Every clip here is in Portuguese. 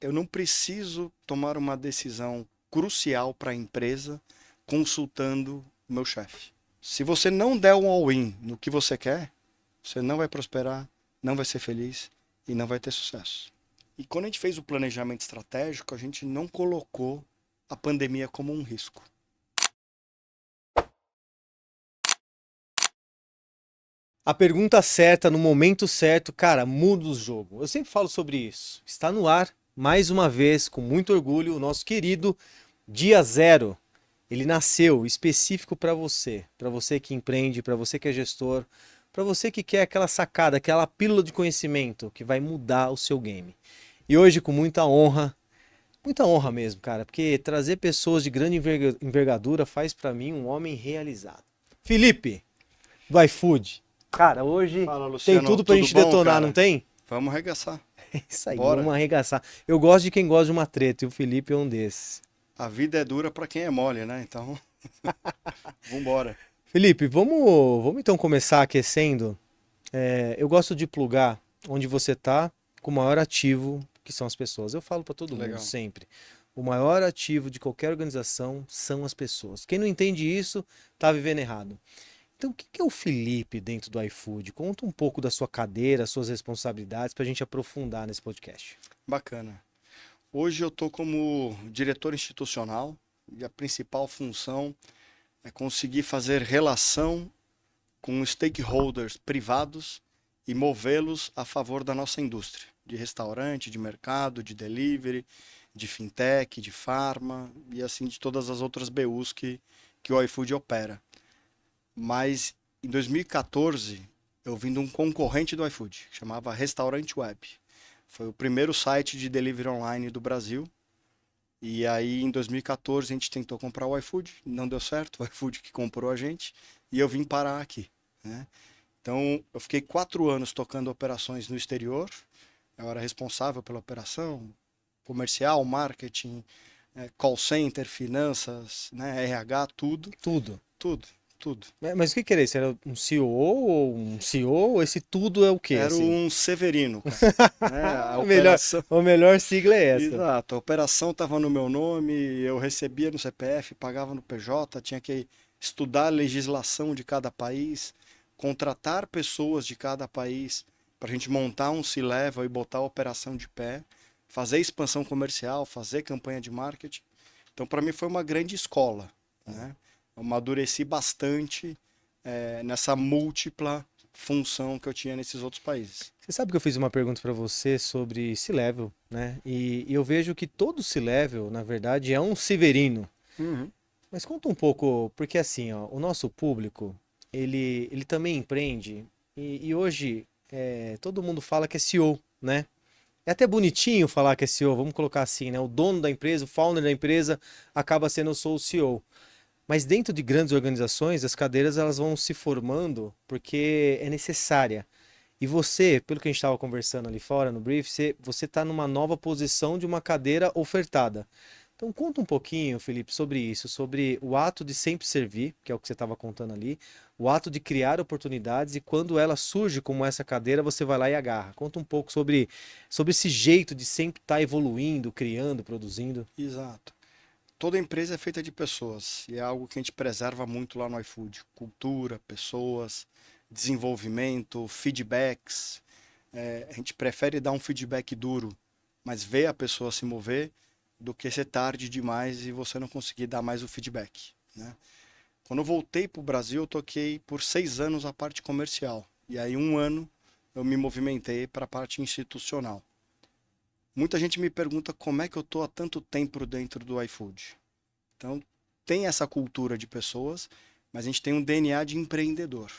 eu não preciso tomar uma decisão crucial para a empresa consultando o meu chefe. Se você não der um all-in no que você quer, você não vai prosperar, não vai ser feliz e não vai ter sucesso. E quando a gente fez o planejamento estratégico, a gente não colocou a pandemia como um risco. A pergunta certa, no momento certo, cara, muda o jogo. Eu sempre falo sobre isso. Está no ar, mais uma vez, com muito orgulho, o nosso querido Dia Zero. Ele nasceu específico para você que empreende, para você que é gestor, para você que quer aquela sacada, aquela pílula de conhecimento que vai mudar o seu game. E hoje, com muita honra mesmo, cara, porque trazer pessoas de grande envergadura faz para mim um homem realizado. Felipe, do iFood. Cara, hoje Fala, tem Luciano, tudo pra tudo gente bom, detonar, não cara? tem? Vamos arregaçar. É isso aí, Bora. vamos arregaçar. Eu gosto de quem gosta de uma treta e o Felipe é um desses. A vida é dura para quem é mole, né? Então, vambora. Felipe, vamos então começar aquecendo. Eu gosto de plugar onde você tá com o maior ativo, que são as pessoas. Eu falo pra todo mundo Legal. sempre. O maior ativo de qualquer organização são as pessoas. Quem não entende isso, tá vivendo errado. Então, o que que é o Felipe dentro do iFood? Conta um pouco da sua cadeira, suas responsabilidades, para a gente aprofundar nesse podcast. Bacana. Hoje eu estou como diretor institucional e a principal função é conseguir fazer relação com stakeholders privados e movê-los a favor da nossa indústria, de restaurante, de mercado, de delivery, de fintech, de farma e assim de todas as outras BUs que o iFood opera. Mas em 2014 eu vim de um concorrente do iFood, que chamava Restaurante Web. Foi o primeiro site de delivery online do Brasil. E aí, em 2014, a gente tentou comprar o iFood, não deu certo, o iFood que comprou a gente, e eu vim parar aqui, né? Então, eu fiquei 4 anos tocando operações no exterior, eu era responsável pela operação, comercial, marketing, call center, finanças, né, RH, tudo, Tudo. tudo, tudo. Mas o que que era isso? Era um CEO ou um CEO? Ou esse tudo é o quê, Era assim? um Severino, cara, né? A A melhor, operação. a melhor sigla é essa. Exato, a operação estava no meu nome, eu recebia no CPF, pagava no PJ, tinha que estudar a legislação de cada país, contratar pessoas de cada país para a gente montar um C-Level e botar a operação de pé, fazer expansão comercial, fazer campanha de marketing. Então, para mim, foi uma grande escola, né? Eu amadureci bastante nessa múltipla função que eu tinha nesses outros países. Você sabe que eu fiz uma pergunta para você sobre C-Level, né? E eu vejo que todo C-Level, na verdade, é um Severino. Uhum. Mas conta um pouco, porque assim, ó, o nosso público, ele também empreende e hoje todo mundo fala que é CEO, né? É até bonitinho falar que é CEO, vamos colocar assim, né? O dono da empresa, o founder da empresa, acaba sendo eu sou o CEO. Mas dentro de grandes organizações, as cadeiras elas vão se formando porque é necessária. E você, pelo que a gente estava conversando ali fora no brief, você está numa nova posição de uma cadeira ofertada. Então conta um pouquinho, Felipe, sobre isso, sobre o ato de sempre servir, que é o que você estava contando ali, o ato de criar oportunidades e quando ela surge como essa cadeira, você vai lá e agarra. Conta um pouco sobre esse jeito de sempre estar evoluindo, criando, produzindo. Exato. Toda empresa é feita de pessoas e é algo que a gente preserva muito lá no iFood. Cultura, pessoas, desenvolvimento, feedbacks. A gente prefere dar um feedback duro, mas ver a pessoa se mover, do que ser tarde demais e você não conseguir dar mais o feedback, né? Quando eu voltei para o Brasil, eu toquei por 6 anos a parte comercial. E aí, um ano, eu me movimentei para a parte institucional. Muita gente me pergunta como é que eu estou há tanto tempo dentro do iFood. Então, tem essa cultura de pessoas, mas a gente tem um DNA de empreendedor.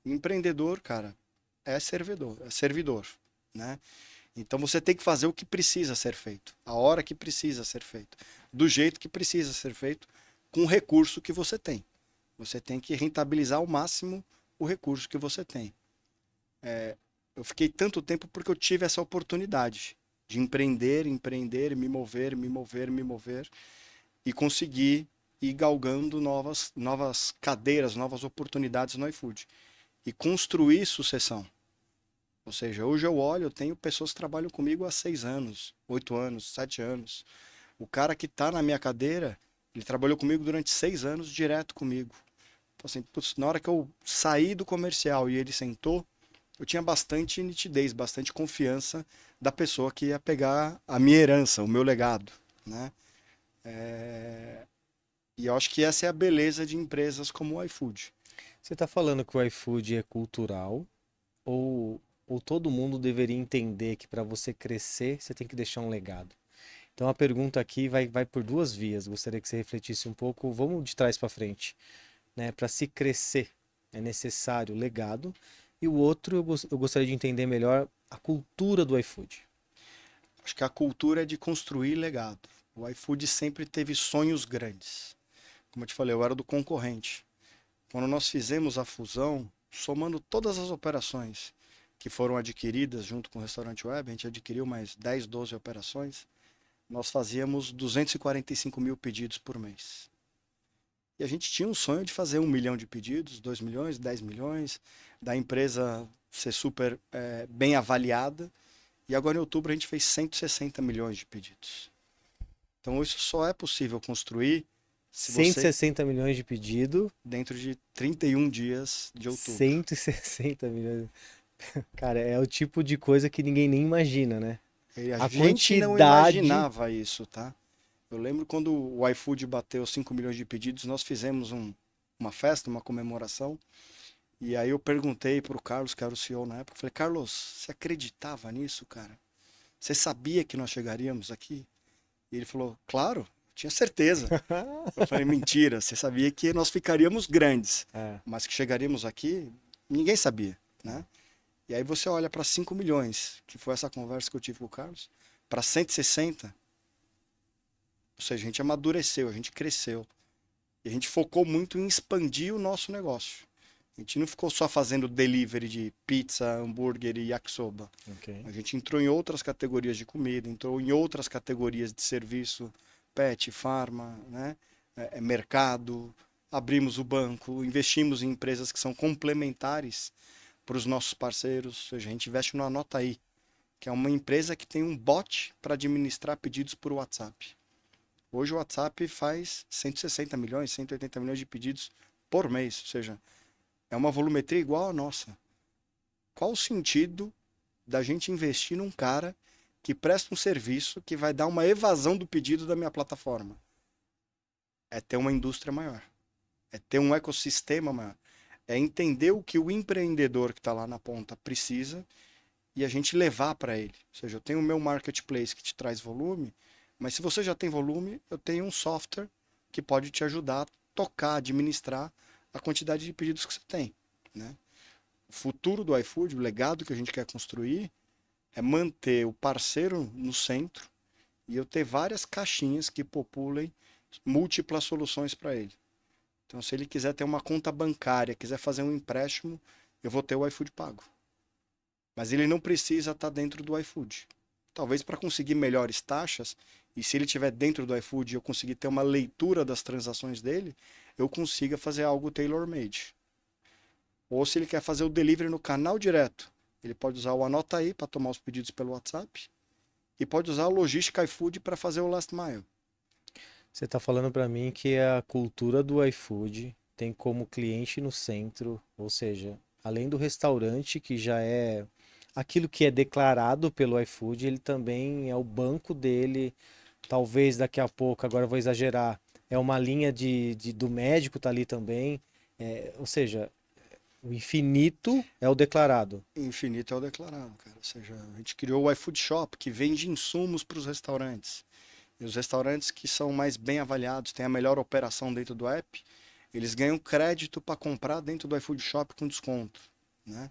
Empreendedor, cara, é servidor, né? Então você tem que fazer o que precisa ser feito, a hora que precisa ser feito, do jeito que precisa ser feito, com o recurso que você tem. Você tem que rentabilizar ao máximo o recurso que você tem. Eu fiquei tanto tempo porque eu tive essa oportunidade de empreender, empreender, me mover, me mover, me mover e conseguir ir galgando novas cadeiras, novas oportunidades no iFood e construir sucessão. Ou seja, hoje eu olho, eu tenho pessoas que trabalham comigo há 6 anos, 8 anos, 7 anos. O cara que está na minha cadeira, ele trabalhou comigo durante 6 anos, direto comigo. Então, assim, putz, na hora que eu saí do comercial e ele sentou, eu tinha bastante nitidez, bastante confiança da pessoa que ia pegar a minha herança, o meu legado, né? E eu acho que essa é a beleza de empresas como o iFood. Você está falando que o iFood é cultural ou todo mundo deveria entender que para você crescer, você tem que deixar um legado? Então a pergunta aqui vai por duas vias. Gostaria que você refletisse um pouco. Vamos de trás para frente, né? Para se crescer é necessário legado. E o outro, eu gostaria de entender melhor a cultura do iFood. Acho que a cultura é de construir legado. O iFood sempre teve sonhos grandes. Como eu te falei, eu era do concorrente. Quando nós fizemos a fusão, somando todas as operações que foram adquiridas junto com o restaurante web, a gente adquiriu mais 10, 12 operações, nós fazíamos 245 mil pedidos por mês. E a gente tinha um sonho de fazer 1 milhão de pedidos, 2 milhões, 10 milhões, da empresa ser super bem avaliada. E agora em outubro a gente fez 160 milhões de pedidos. Então isso só é possível construir se cento e você, sessenta milhões de pedido, dentro de 31 dias de outubro. 160 milhões. Cara, é o tipo de coisa que ninguém nem imagina, né? E a A gente não quantidade. imaginava isso, tá? Eu lembro quando o iFood bateu 5 milhões de pedidos, nós fizemos uma festa, uma comemoração. E aí eu perguntei pro Carlos, que era o CEO na época, falei, Carlos, você acreditava nisso, cara? Você sabia que nós chegaríamos aqui? E ele falou, claro, tinha certeza. Eu falei, mentira, você sabia que nós ficaríamos grandes, É, mas que chegaríamos aqui, ninguém sabia, né? E aí você olha para 5 milhões, que foi essa conversa que eu tive com o Carlos, para 160, ou seja, a gente amadureceu, a gente cresceu. E a gente focou muito em expandir o nosso negócio. A gente não ficou só fazendo delivery de pizza, hambúrguer e yakisoba. ok. A gente entrou em outras categorias de comida, entrou em outras categorias de serviço, pet, farma, né? Mercado, abrimos o banco, investimos em empresas que são complementares para os nossos parceiros. Ou seja, a gente investe no Anotaí, que é uma empresa que tem um bot para administrar pedidos por WhatsApp. Hoje o WhatsApp faz 160 milhões, 180 milhões de pedidos por mês, ou seja, é uma volumetria igual à nossa. Qual o sentido da gente investir num cara que presta um serviço que vai dar uma evasão do pedido da minha plataforma? É ter uma indústria maior, é ter um ecossistema maior, é entender o que o empreendedor que está lá na ponta precisa e a gente levar para ele. Ou seja, eu tenho o meu marketplace que te traz volume, mas se você já tem volume, eu tenho um software que pode te ajudar a tocar, administrar a quantidade de pedidos que você tem, né? O futuro do iFood, o legado que a gente quer construir é manter o parceiro no centro e eu ter várias caixinhas que populem múltiplas soluções para ele. Então, se ele quiser ter uma conta bancária, quiser fazer um empréstimo, eu vou ter o iFood pago. Mas ele não precisa estar dentro do iFood. Talvez para conseguir melhores taxas, e se ele estiver dentro do iFood e eu conseguir ter uma leitura das transações dele, eu consiga fazer algo tailor-made. Ou se ele quer fazer o delivery no canal direto, ele pode usar o Anota aí para tomar os pedidos pelo WhatsApp e pode usar a logística iFood para fazer o last mile. Você está falando para mim que a cultura do iFood tem como cliente no centro, ou seja, além do restaurante, que já é aquilo que é declarado pelo iFood, ele também é o banco dele. Talvez daqui a pouco, agora eu vou exagerar, é uma linha do médico tá ali também. Ou seja, o infinito é o declarado. Infinito é o declarado, cara. Ou seja, a gente criou o iFood Shop, que vende insumos para os restaurantes. E os restaurantes que são mais bem avaliados, têm a melhor operação dentro do app, eles ganham crédito para comprar dentro do iFood Shop com desconto, né?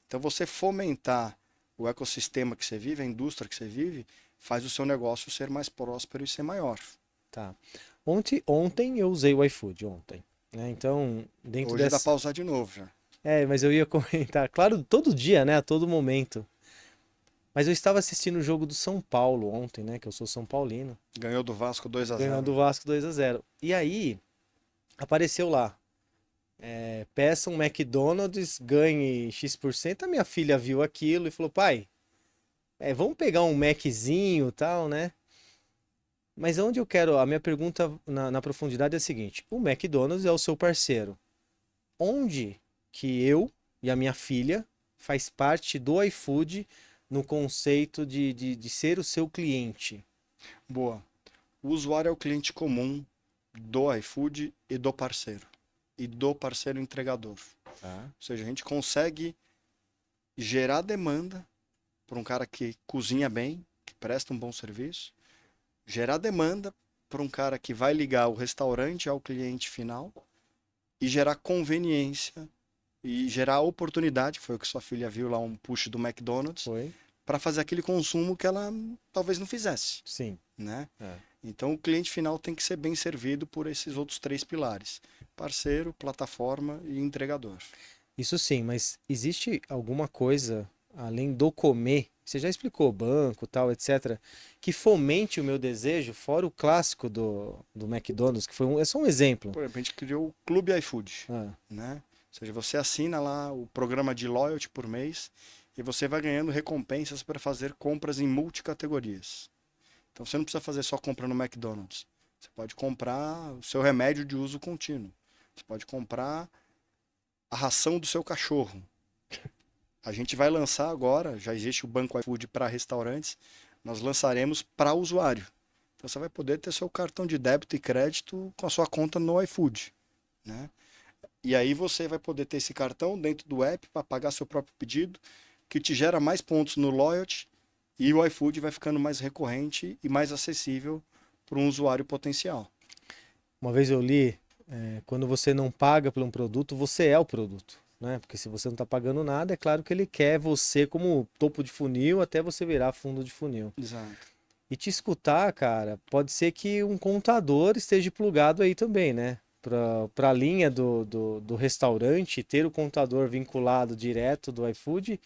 Então você fomentar o ecossistema que você vive, a indústria que você vive, faz o seu negócio ser mais próspero e ser maior. Tá. Ontem eu usei o iFood, ontem, né? Então, dentro Hoje dá dessa. para usar de novo já. Mas eu ia comentar, claro, todo dia, né? A todo momento. Mas eu estava assistindo o jogo do São Paulo ontem, né? Que eu sou São Paulino. Ganhou do Vasco 2 a Ganhando 0. o Vasco 2-0. E aí, apareceu lá. peça um McDonald's, ganhe X%. A minha filha viu aquilo e falou, pai, vamos pegar um Maczinho e tal, né? Mas onde eu quero, a minha pergunta na profundidade é a seguinte: o McDonald's é o seu parceiro. Onde que eu e a minha filha faz parte do iFood no conceito de ser o seu cliente? Boa. O usuário é o cliente comum do iFood e do parceiro entregador. Tá. Ou seja, a gente consegue gerar demanda para um cara que cozinha bem, que presta um bom serviço, gerar demanda para um cara que vai ligar o restaurante ao cliente final e gerar conveniência e gerar oportunidade, foi o que sua filha viu lá, um push do McDonald's, Foi? para fazer aquele consumo que ela talvez não fizesse, Sim. né? É. Então o cliente final tem que ser bem servido por esses outros três pilares: parceiro, plataforma e entregador. Isso sim, mas existe alguma coisa além do comer? Você já explicou banco, tal, etc., que fomente o meu desejo, fora o clássico do McDonald's, que é só um exemplo. Por exemplo, a gente criou o Clube iFood, Ah, né? Ou seja, você assina lá o programa de loyalty por mês e você vai ganhando recompensas para fazer compras em multicategorias. Então você não precisa fazer só compra no McDonald's. Você pode comprar o seu remédio de uso contínuo. Você pode comprar a ração do seu cachorro. A gente vai lançar agora, já existe o Banco iFood para restaurantes, nós lançaremos para usuário. Então você vai poder ter seu cartão de débito e crédito com a sua conta no iFood, né? E aí você vai poder ter esse cartão dentro do app para pagar seu próprio pedido, que te gera mais pontos no loyalty e o iFood vai ficando mais recorrente e mais acessível para um usuário potencial. uma vez eu li, quando você não paga por um produto, você é o produto, né? Porque se você não está pagando nada, é claro que ele quer você como topo de funil até você virar fundo de funil. Exato. E te escutar, cara, pode ser que um contador esteja plugado aí também, né? Para a linha do restaurante, ter o contador vinculado direto do iFood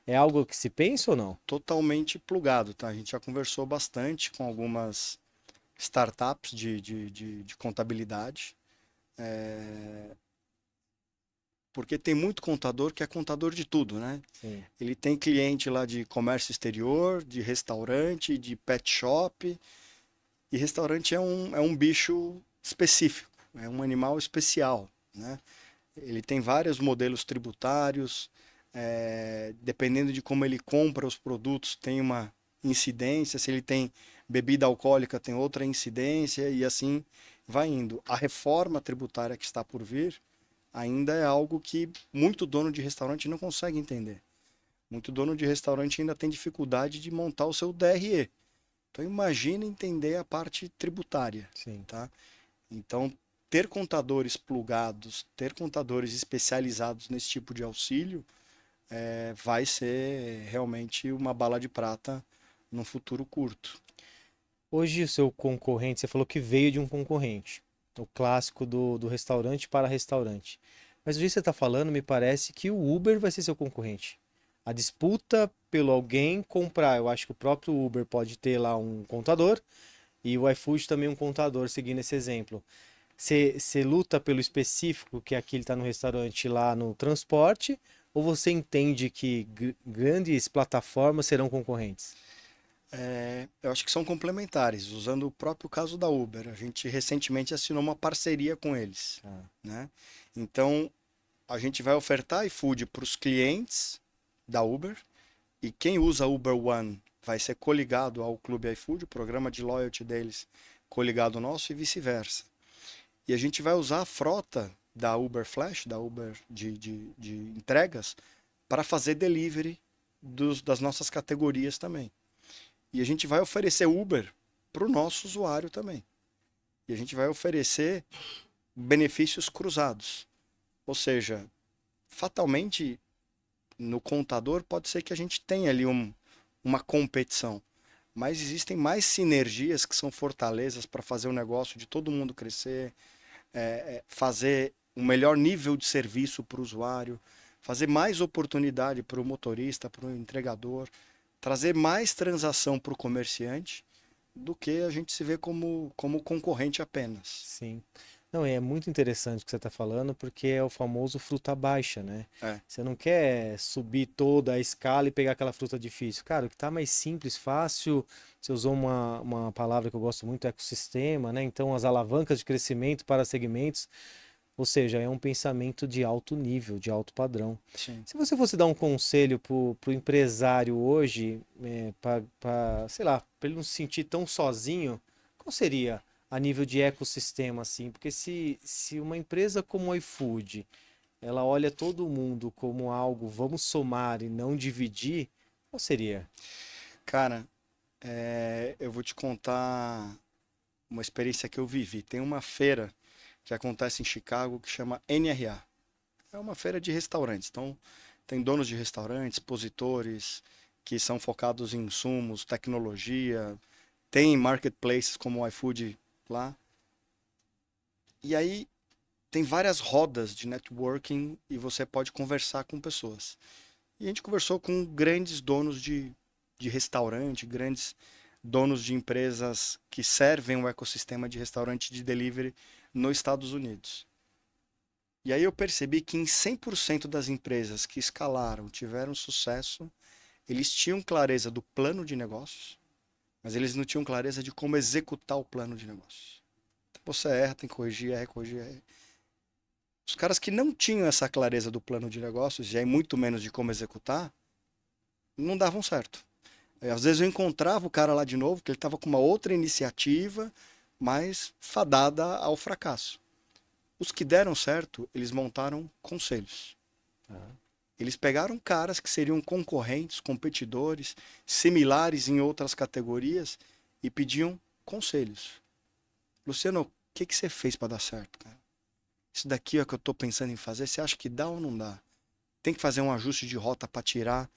é algo que se pensa ou não? Totalmente plugado, tá? A gente já conversou bastante com algumas startups de contabilidade, porque tem muito contador que é contador de tudo, né? Sim. Ele tem cliente lá de comércio exterior, de restaurante, de pet shop, e restaurante é um bicho específico, é um animal especial, né? Ele tem vários modelos tributários, dependendo de como ele compra os produtos, tem uma incidência. Se ele tem bebida alcoólica, tem outra incidência, e assim vai indo. A reforma tributária que está por vir ainda é algo que muito dono de restaurante não consegue entender. Muito dono de restaurante ainda tem dificuldade de montar o seu DRE. Então imagine entender a parte tributária, Sim. tá? Então ter contadores plugados, ter contadores especializados nesse tipo de auxílio, vai ser realmente uma bala de prata num futuro curto. Hoje o seu concorrente, você falou que veio de um concorrente, o clássico do restaurante para restaurante. Mas o jeito que você está falando, me parece que o Uber vai ser seu concorrente. A disputa pelo alguém comprar, eu acho que o próprio Uber pode ter lá um contador e o iFood também um contador, seguindo esse exemplo. Você luta pelo específico, que aqui ele está no restaurante lá no transporte, ou você entende que grandes plataformas serão concorrentes? Eu acho que são complementares, usando o próprio caso da Uber. A gente recentemente assinou uma parceria com eles, Ah, né? Então, a gente vai ofertar iFood para os clientes da Uber e quem usa Uber One vai ser coligado ao Clube iFood, o programa de loyalty deles coligado ao nosso e vice-versa. E a gente vai usar a frota da Uber Flash, da Uber de entregas, para fazer delivery das nossas categorias também. E a gente vai oferecer Uber para o nosso usuário também. E a gente vai oferecer benefícios cruzados. Ou seja, fatalmente no contador pode ser que a gente tenha ali uma competição. Mas existem mais sinergias que são fortalezas para fazer o negócio de todo mundo crescer, fazer um melhor nível de serviço para o usuário, fazer mais oportunidade para o motorista, para o entregador, trazer mais transação para o comerciante do que a gente se vê como concorrente apenas. sim. Não, é muito interessante o que você está falando, porque é o famoso fruta baixa, né? É, Você não quer subir toda a escala e pegar aquela fruta difícil. Cara, o que está mais simples, fácil, você usou uma palavra que eu gosto muito, ecossistema, né? Então, as alavancas de crescimento para segmentos, ou seja, é um pensamento de alto nível, de alto padrão. sim. Se você fosse dar um conselho para o empresário hoje, sei lá, para ele não se sentir tão sozinho, qual seria a nível de ecossistema, assim? Porque se uma empresa como o iFood, ela olha todo mundo como algo, vamos somar e não dividir, qual seria? Cara, eu vou te contar uma experiência que eu vivi. Tem uma feira que acontece em Chicago que chama NRA. É uma feira de restaurantes. Então, tem donos de restaurantes, expositores que são focados em insumos, tecnologia, tem marketplaces como o iFood lá. E aí tem várias rodas de networking e você pode conversar com pessoas. E a gente conversou com grandes donos de restaurante, grandes donos de empresas que servem o ecossistema de restaurante de delivery nos Estados Unidos. E aí eu percebi que em 100% das empresas que escalaram, tiveram sucesso, eles tinham clareza do plano de negócios, mas eles não tinham clareza de como executar o plano de negócios. Então você erra, tem que corrigir, erra, corrigir, erra. Os caras que não tinham essa clareza do plano de negócios, e aí muito menos de como executar, não davam certo. Aí, às vezes eu encontrava o cara lá de novo, que ele estava com uma outra iniciativa, mas fadada ao fracasso. Os que deram certo, eles montaram conselhos. Ah, Eles pegaram caras que seriam concorrentes, competidores, similares em outras categorias e pediam conselhos. Luciano, o que que você fez para dar certo, cara? Isso daqui é o que eu estou pensando em fazer. Você acha que dá ou não dá? Tem que fazer um ajuste de rota para tirar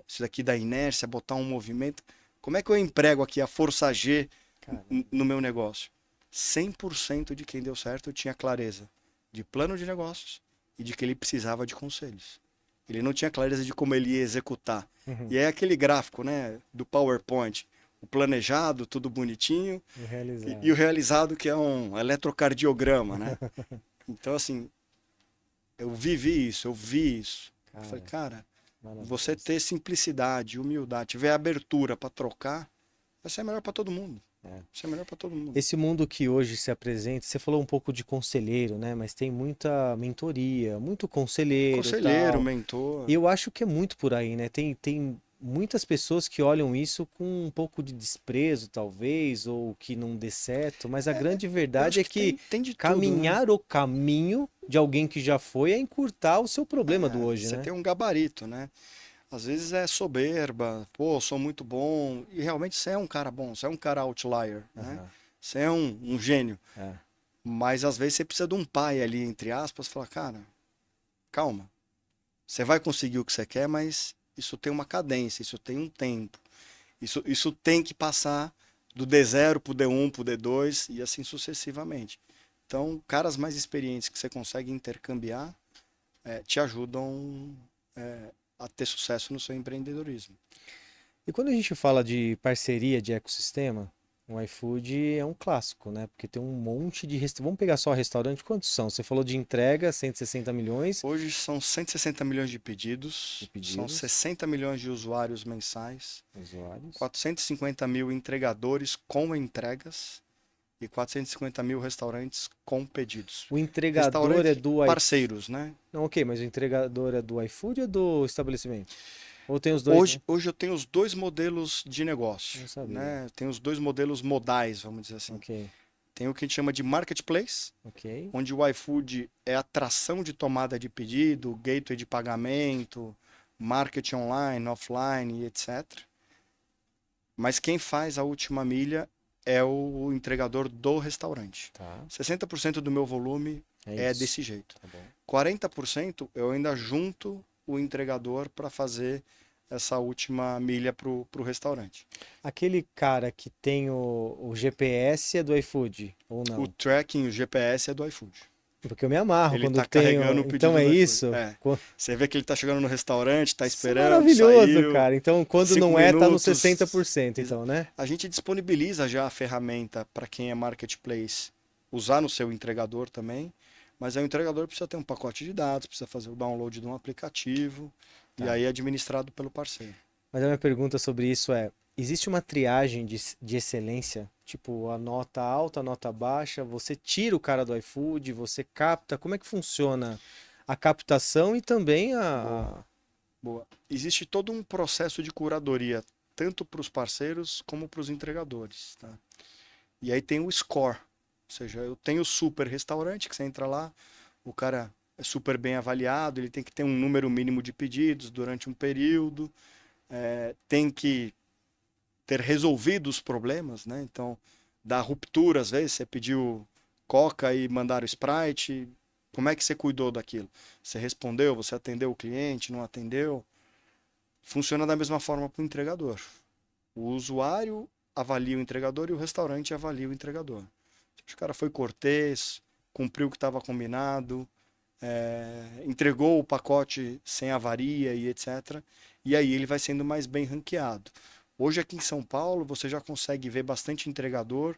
isso daqui da inércia, botar um movimento. Como é que eu emprego aqui a força G caramba. no meu negócio? 100% de quem deu certo tinha clareza de plano de negócios e de que ele precisava de conselhos. Ele não tinha clareza de como ele ia executar. Uhum. E é aquele gráfico, né, do PowerPoint, o planejado, tudo bonitinho, E e realizar. o realizado que é um eletrocardiograma, né? Então, assim, eu vivi isso, eu vi isso. Eu falei, Cara, cara, você maravilhoso. ter simplicidade, humildade, tiver abertura para trocar, vai ser melhor para todo mundo. É. Vai ser melhor para todo mundo. Esse mundo que hoje se apresenta, você falou um pouco de conselheiro, né? Mas tem muita mentoria, muito conselheiro, Conselheiro, tal. mentor. E eu acho que é muito por aí, né? Tem muitas pessoas que olham isso com um pouco de desprezo, talvez, ou que não dê certo, mas a grande Eu verdade acho é que que tem de tudo, né? caminhar o caminho de alguém que já foi é encurtar o seu problema do hoje, Você né? tem um gabarito, né? Às vezes é soberba, pô, sou muito bom, e realmente você é um cara bom, você é um cara outlier, né? Aham, Você é um gênio. é. Mas às vezes você precisa de um pai ali, entre aspas, falar, cara, calma. Você vai conseguir o que você quer, mas isso tem uma cadência, isso tem um tempo. Isso tem que passar do D0 pro D1, pro D2 e assim sucessivamente. Então, caras mais experientes que você consegue intercambiar te ajudam a ter sucesso no seu empreendedorismo. E quando a gente fala de parceria de ecossistema, o iFood é um clássico, né? Porque tem um monte de Vamos pegar só restaurante, quantos são? Você falou de entrega, 160 milhões Hoje são 160 milhões de de pedidos, são pedidos, 60 milhões de usuários mensais, usuários. 450 mil entregadores com entregas e 450 mil restaurantes com pedidos. O entregador é Restaurantes do iFood. parceiros, né? Não, ok, mas o entregador é do iFood ou do estabelecimento? Ou tem os dois, né? Hoje eu tenho os dois modelos de Não negócio, sabia. né? Tem os dois modelos modais, vamos dizer assim. Ok, Tem o que a gente chama de marketplace, ok. onde o iFood é a tração de tomada de pedido, gateway de pagamento, marketing online, offline e etc. Mas quem faz a última milha é o entregador do restaurante. Tá, 60% do meu volume é é isso. desse jeito. Tá bom. 40% eu ainda junto o entregador para fazer essa última milha para o restaurante. Aquele cara que tem o GPS é do iFood, ou O não? tracking, o GPS é do iFood. Porque eu me amarro Ele quando está carregando tenho. o Então pedido é do iFood. isso? É. Você vê que ele está chegando no restaurante, está Isso é esperando, maravilhoso, saiu, cara. Então, quando 5 não é, tá no minutos. 60%, então, né? A gente disponibiliza já a ferramenta para quem é marketplace usar no seu entregador também, mas aí o entregador precisa ter um pacote de dados, precisa fazer o download de um aplicativo, e Tá. aí é administrado pelo parceiro. Mas a minha pergunta sobre isso é: existe uma triagem de excelência? Tipo, a nota alta, a nota baixa, você tira o cara do iFood, você capta, como é que funciona a captação e também Boa, boa. Existe todo um processo de curadoria, tanto para os parceiros como para os entregadores, tá? E aí tem o score, ou seja, eu tenho o super restaurante, que você entra lá, o cara é super bem avaliado, ele tem que ter um número mínimo de pedidos durante um período, tem que ter resolvido os problemas, né? Então, da ruptura, às vezes, você pediu Coca e mandaram Sprite, como é que você cuidou daquilo? Você respondeu, você atendeu o cliente, não atendeu? Funciona da mesma forma para o entregador. O usuário avalia o entregador e o restaurante avalia o entregador. O cara foi cortês, cumpriu o que estava combinado, entregou o pacote sem avaria e etc. E aí ele vai sendo mais bem ranqueado. Hoje aqui em São Paulo você já consegue ver bastante entregador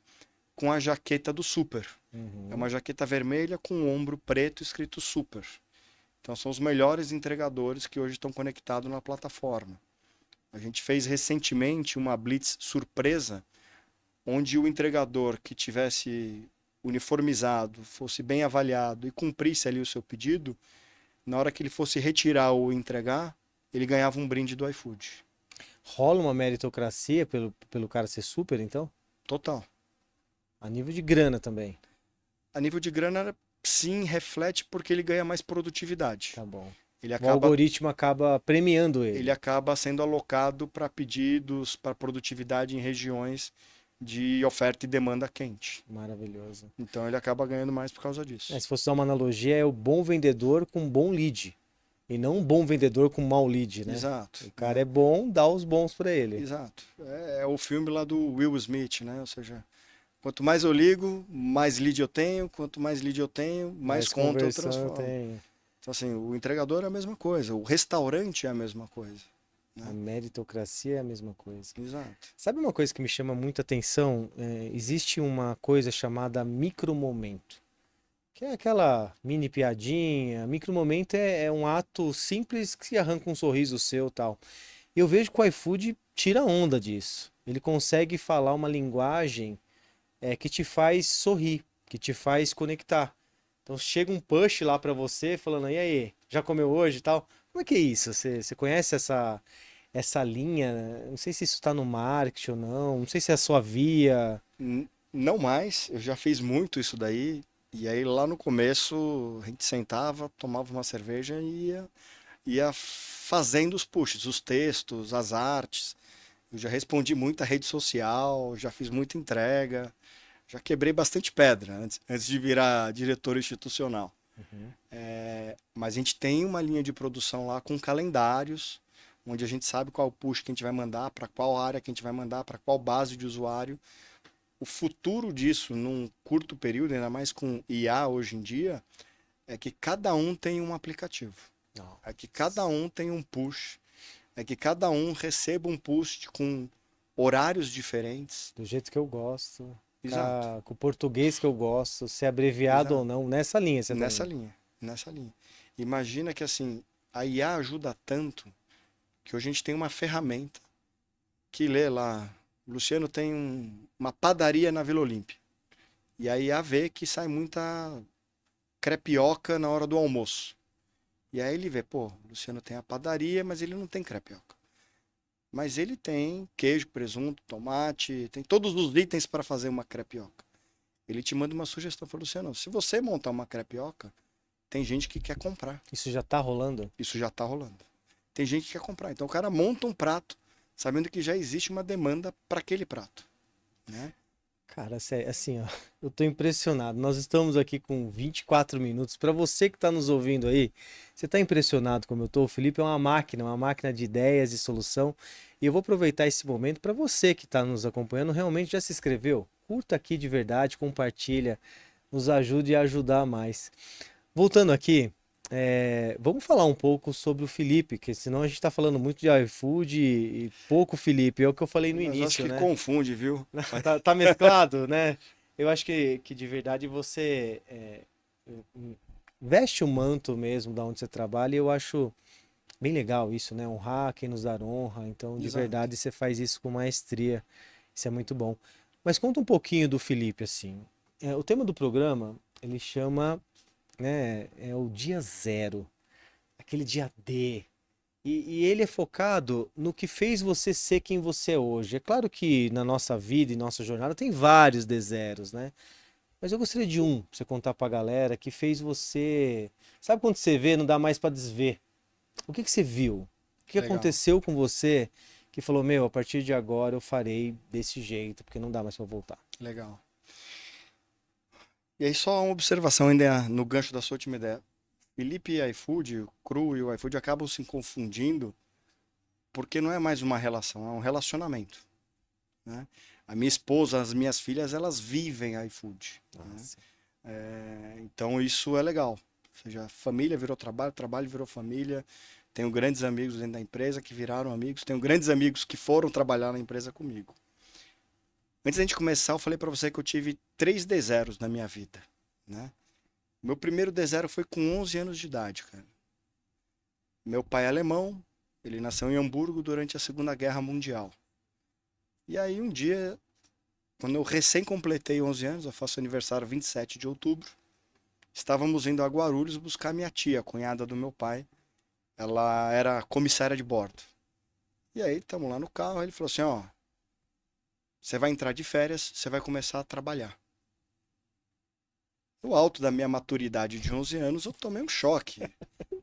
com a jaqueta do Super. É Uhum. uma jaqueta vermelha com o ombro preto escrito Super. Então são os melhores entregadores que hoje estão conectados na plataforma. A gente fez recentemente uma blitz surpresa, onde o entregador que tivesse uniformizado, fosse bem avaliado e cumprisse ali o seu pedido, na hora que ele fosse retirar ou entregar, ele ganhava um brinde do iFood. Rola uma meritocracia pelo cara ser super, então? Total. A nível de grana também. A nível de grana, sim, reflete porque ele ganha mais produtividade. Tá bom. Ele O acaba, algoritmo acaba premiando ele ele. acaba sendo alocado para pedidos, para produtividade em regiões de oferta e demanda quente. Maravilhoso. Então ele acaba ganhando mais por causa É, disso. se fosse usar uma analogia, é o bom vendedor com bom lead. E não um bom vendedor com mau lead, né? Exato, O cara né? é bom, dá os bons pra ele. Exato. É o filme lá do Will Smith, né? Ou seja, quanto mais eu ligo, mais lead eu tenho. Quanto mais lead eu tenho, mais Mais conta eu conversão eu transformo. tenho. Então, assim, o entregador é a mesma coisa. O restaurante é a mesma coisa, A né? meritocracia é a mesma coisa. Exato. Sabe uma coisa que me chama muita atenção? É, existe uma coisa chamada micromomento. Que é aquela mini piadinha. Micromomento é um ato simples que arranca um sorriso seu e tal. E eu vejo que o iFood tira onda disso. Ele consegue falar uma linguagem que te faz sorrir, que te faz conectar. Então chega um push lá pra você falando, e aí, já comeu hoje e tal? Como é que é isso? Você conhece essa linha? Não sei se isso tá no marketing ou não, não sei se é a sua via. Não mais, eu já fiz muito isso daí. E aí lá no começo a gente sentava, tomava uma cerveja e ia fazendo os pushes, os textos, as artes. Eu já respondi muita rede social, já fiz muita entrega, já quebrei bastante pedra antes de virar diretor institucional. Uhum. Mas a gente tem uma linha de produção lá com calendários, onde a gente sabe qual push que a gente vai mandar, para qual área que a gente vai mandar, para qual base de usuário. O futuro disso, num curto período, ainda mais com IA hoje em dia, é que cada um tem um aplicativo. Não. É que cada um tem um push. É que cada um receba um push com horários diferentes. Do jeito que eu gosto, Exato, com o português que eu gosto, se é abreviado ou exato. não, nessa linha você tá Nessa indo. linha, nessa linha. Imagina que assim, a IA ajuda tanto que hoje a gente tem uma ferramenta que lê lá. O Luciano tem uma padaria na Vila Olímpia. E a IA vê que sai muita crepioca na hora do almoço. E aí ele vê, pô, o Luciano tem a padaria, mas ele não tem crepioca. Mas ele tem queijo, presunto, tomate, tem todos os itens para fazer uma crepioca. Ele te manda uma sugestão, fala, Luciano, se você montar uma crepioca, tem gente que quer comprar. Isso já tá rolando? Isso já está rolando. Tem gente que quer comprar. Então o cara monta um prato, sabendo que já existe uma demanda para aquele prato, né? Cara, assim, ó, eu tô impressionado. Nós estamos aqui com 24 minutos. Para você que tá nos ouvindo aí, você tá impressionado como eu tô? O Felipe é uma máquina de ideias e solução. E eu vou aproveitar esse momento para você que está nos acompanhando, realmente já se inscreveu? Curta aqui de verdade, compartilha, nos ajude a ajudar mais. Voltando aqui, vamos falar um pouco sobre o Felipe, que senão a gente está falando muito de iFood e pouco Felipe. É o que eu falei no Mas acho início, que né? confunde, viu? Tá mesclado, né? Eu acho que de verdade você veste o manto mesmo da onde você trabalha e eu acho bem legal isso, né? Honrar quem nos dá honra. Então, de Exato. verdade, você faz isso com maestria. Isso é muito bom. Mas conta um pouquinho do Felipe, assim. O tema do programa, ele chama, né, é o dia zero, aquele dia D. E ele é focado no que fez você ser quem você é hoje. É claro que na nossa vida e nossa jornada tem vários D zeros, né? Mas eu gostaria de um pra você contar pra galera que fez você. Sabe quando você vê, não dá mais pra desver? O que que você viu? O que Legal, aconteceu com você que falou, meu, a partir de agora eu farei desse jeito, porque não dá mais pra voltar? legal. E aí, só uma observação ainda no gancho da sua última ideia. Felipe e iFood, o Cru e o iFood acabam se confundindo porque não é mais uma relação, é um relacionamento, né? A minha esposa, as minhas filhas, elas vivem iFood, né? Nossa. Então isso é legal. Ou seja, família virou trabalho, trabalho virou família. Tenho grandes amigos dentro da empresa que viraram amigos. Tenho grandes amigos que foram trabalhar na empresa comigo. Antes da gente começar, eu falei para você que eu tive 3 D0s na minha vida, né? Meu primeiro D0 foi com 11 anos de idade, cara. Meu pai é alemão, ele nasceu em Hamburgo durante a Segunda Guerra Mundial. E aí um dia, quando eu recém completei 11 anos, eu faço aniversário 27 de outubro, estávamos indo a Guarulhos buscar minha tia, a cunhada do meu pai. Ela era comissária de bordo. E aí, estamos lá no carro, ele falou assim, ó, você vai entrar de férias, você vai começar a trabalhar. No alto da minha maturidade de 11 anos, eu tomei um choque.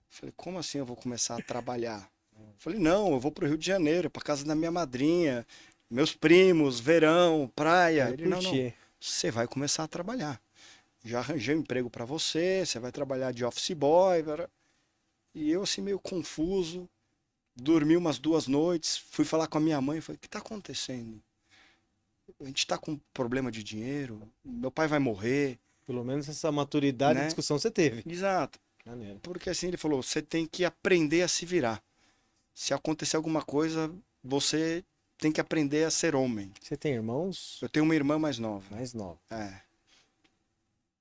Falei, como assim eu vou começar a trabalhar? Falei, não, eu vou para o Rio de Janeiro, para casa da minha madrinha, meus primos, verão, praia. Quero Ele, não, não, curtir. você vai começar a trabalhar. Já arranjei um emprego para você, você vai trabalhar de office boy. E eu assim meio confuso, dormi umas 2 noites, fui falar com a minha mãe, falei, o que está acontecendo? A gente está com problema de dinheiro, meu pai vai morrer, Pelo menos essa maturidade e né? discussão você teve. Exato. Maneiro. Porque assim ele falou, você tem que aprender a se virar. Se acontecer alguma coisa, você tem que aprender a ser homem. Você tem irmãos Eu tenho uma irmã mais nova. mais novos? É.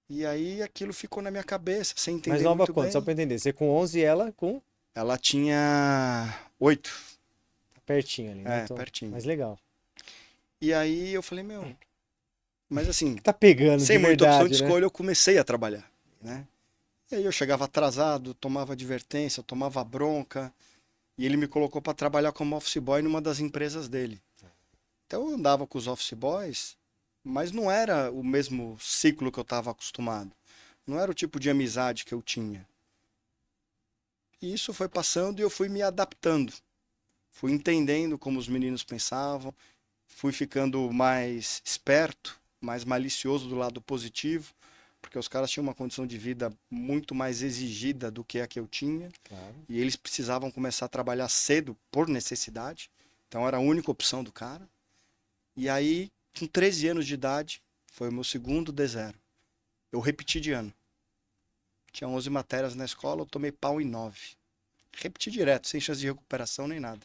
E aí aquilo ficou na minha cabeça, sem Mais entender nova muito quanto? Só bem. pra entender. Você com 11 e ela com Ela tinha 8. pertinho ali, né? É, Então, pertinho. mais legal. E aí eu falei, meu, mas assim, Que tá pegando de sem muita opção de verdade, né? escolha, eu comecei a trabalhar, né? E aí eu chegava atrasado, tomava advertência, tomava bronca, e ele me colocou para trabalhar como office boy numa das empresas dele. Então eu andava com os office boys, mas não era o mesmo ciclo que eu estava acostumado. Não era o tipo de amizade que eu tinha. E isso foi passando e eu fui me adaptando. Fui entendendo como os meninos pensavam, fui ficando mais esperto, mais malicioso do lado positivo, porque os caras tinham uma condição de vida muito mais exigida do que a que eu tinha, Claro. e eles precisavam começar a trabalhar cedo por necessidade. Então era a única opção do cara. E aí, com 13 anos de idade, foi o meu segundo D0. Eu repeti de ano. Tinha 11 matérias na escola, eu tomei pau em 9. Repeti direto, sem chance de recuperação nem nada.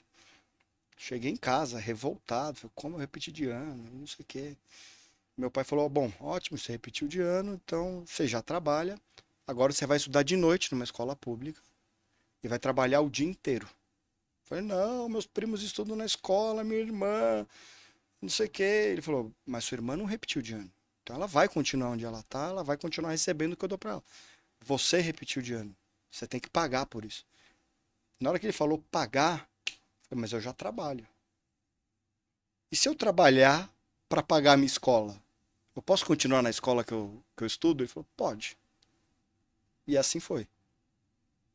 Cheguei em casa, revoltado. Falei, como eu repeti de ano? Não sei o quê. Meu pai falou: bom, ótimo, você repetiu de ano, então você já trabalha. Agora você vai estudar de noite numa escola pública e vai trabalhar o dia inteiro. Falei: não, meus primos estudam na escola, minha irmã, não sei o quê. Ele falou: mas sua irmã não repetiu de ano. Então ela vai continuar onde ela tá, ela vai continuar recebendo o que eu dou pra ela. Você repetiu de ano. Você tem que pagar por isso. Na hora que ele falou pagar, eu falei, mas eu já trabalho. E se eu trabalhar para pagar a minha escola? Eu posso continuar na escola que eu estudo? Ele falou, pode. E assim foi.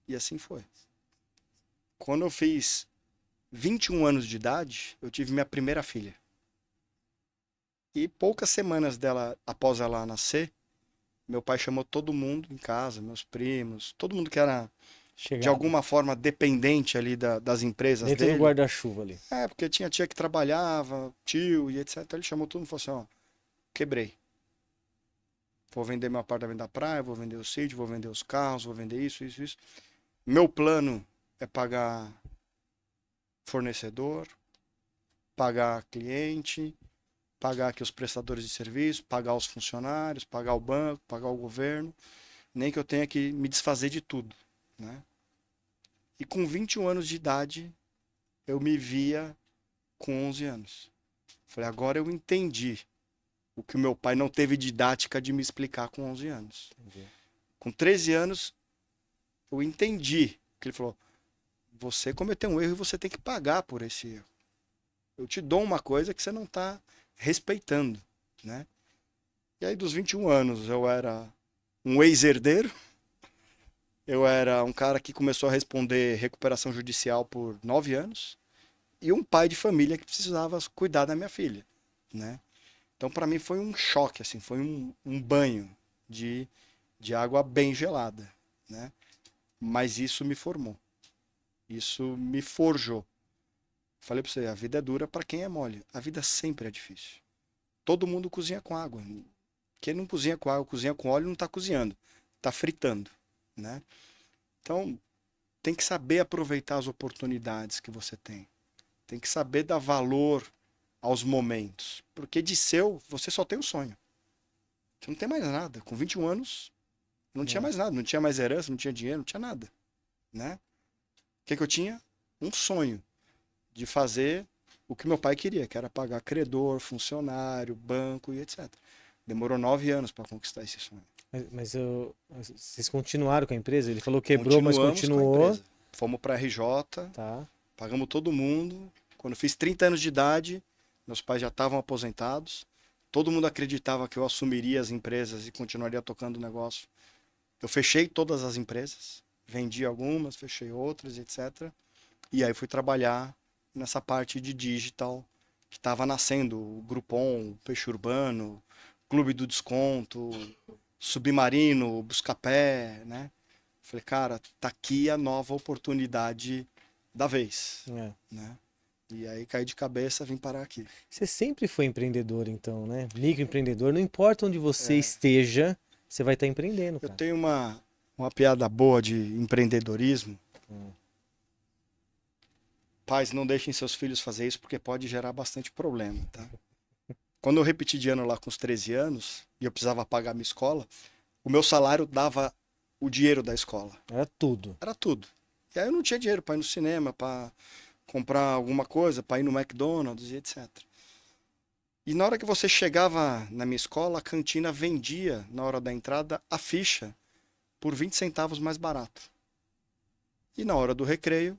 E assim foi. Quando eu fiz 21 anos de idade, eu tive minha primeira filha. E poucas semanas dela, após ela nascer, meu pai chamou todo mundo em casa, meus primos, todo mundo que era de Chegado. alguma forma dependente ali das empresas Dentro do dele. guarda-chuva ali. É, porque tinha tia que trabalhava, tio e etc. Ele chamou todo mundo e falou assim, ó, quebrei. Vou vender meu apartamento da praia, vou vender o sítio, vou vender os carros, vou vender isso, isso, isso. Meu plano é pagar fornecedor, pagar cliente, pagar aqui os prestadores de serviço, pagar os funcionários, pagar o banco, pagar o governo, nem que eu tenha que me desfazer de tudo, né? E com 21 anos de idade, eu me via com 11 anos. Falei, agora eu entendi o que o meu pai não teve didática de me explicar com 11 anos. Entendi. Com 13 anos, eu entendi que ele falou, você cometeu um erro e você tem que pagar por esse erro. Eu te dou uma coisa que você não está respeitando, né? E aí, dos 21 anos, eu era um ex-herdeiro, eu era um cara que começou a responder recuperação judicial por 9 anos e um pai de família que precisava cuidar da minha filha, né? Então, para mim, foi um choque, assim, foi um banho de água bem gelada, né? Mas isso me formou, isso me forjou. Falei para você, a vida é dura para quem é mole. A vida sempre é difícil. Todo mundo cozinha com água. Quem não cozinha com água, cozinha com óleo, não está cozinhando, está fritando, né? Então, tem que saber aproveitar as oportunidades que você tem. Tem que saber dar valor aos momentos. Porque de seu, você só tem o sonho. Você não tem mais nada. Com 21 anos, não tinha mais nada. Não tinha mais herança, não tinha dinheiro, não tinha nada, né? O que eu tinha? Um sonho de fazer o que meu pai queria, que era pagar credor, funcionário, banco e etc. Demorou 9 anos para conquistar esse sonho. Mas vocês continuaram com a empresa? Ele falou que quebrou, mas Continuamos com a continuou. empresa. Fomos para RJ, Tá. pagamos todo mundo. Quando eu fiz 30 anos de idade, meus pais já estavam aposentados. Todo mundo acreditava que eu assumiria as empresas e continuaria tocando o negócio. Eu fechei todas as empresas, vendi algumas, fechei outras, etc. E aí fui trabalhar nessa parte de digital que estava nascendo, o Groupon, o Peixe Urbano, Clube do Desconto, Submarino, Buscapé, né? Falei, cara, tá aqui a nova oportunidade da vez, É. né? E aí caí de cabeça, vim parar aqui. Você sempre foi empreendedor, então, né? Microempreendedor. Não importa onde você esteja, você vai estar empreendendo, Eu cara. tenho uma piada boa de empreendedorismo. Pais, não deixem seus filhos fazer isso porque pode gerar bastante problema, tá? Quando eu repeti de ano lá com os 13 anos e eu precisava pagar minha escola, o meu salário dava o dinheiro da escola. Era tudo. Era tudo. E aí eu não tinha dinheiro para ir no cinema, para comprar alguma coisa, para ir no McDonald's e etc. E na hora que você chegava na minha escola, a cantina vendia, na hora da entrada, a ficha por 20 centavos mais barato. E na hora do recreio,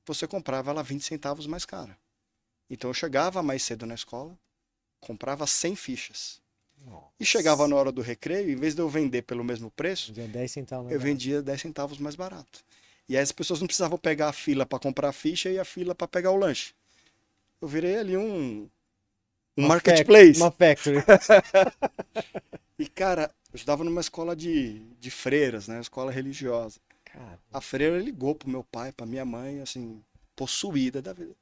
você comprava ela 20 centavos mais cara. Então eu chegava mais cedo na escola, comprava 100 fichas. Nossa. E chegava na hora do recreio, em vez de eu vender pelo mesmo preço, Vendia 10 centavos mais eu barato. vendia 10 centavos mais barato. E aí as pessoas não precisavam pegar a fila para comprar a ficha e a fila para pegar o lanche. Eu virei ali um marketplace. Uma factory. E, cara, eu estudava numa escola de freiras, né? Escola religiosa. Cara, A freira ligou pro meu pai, pra minha mãe, assim, possuída da vida.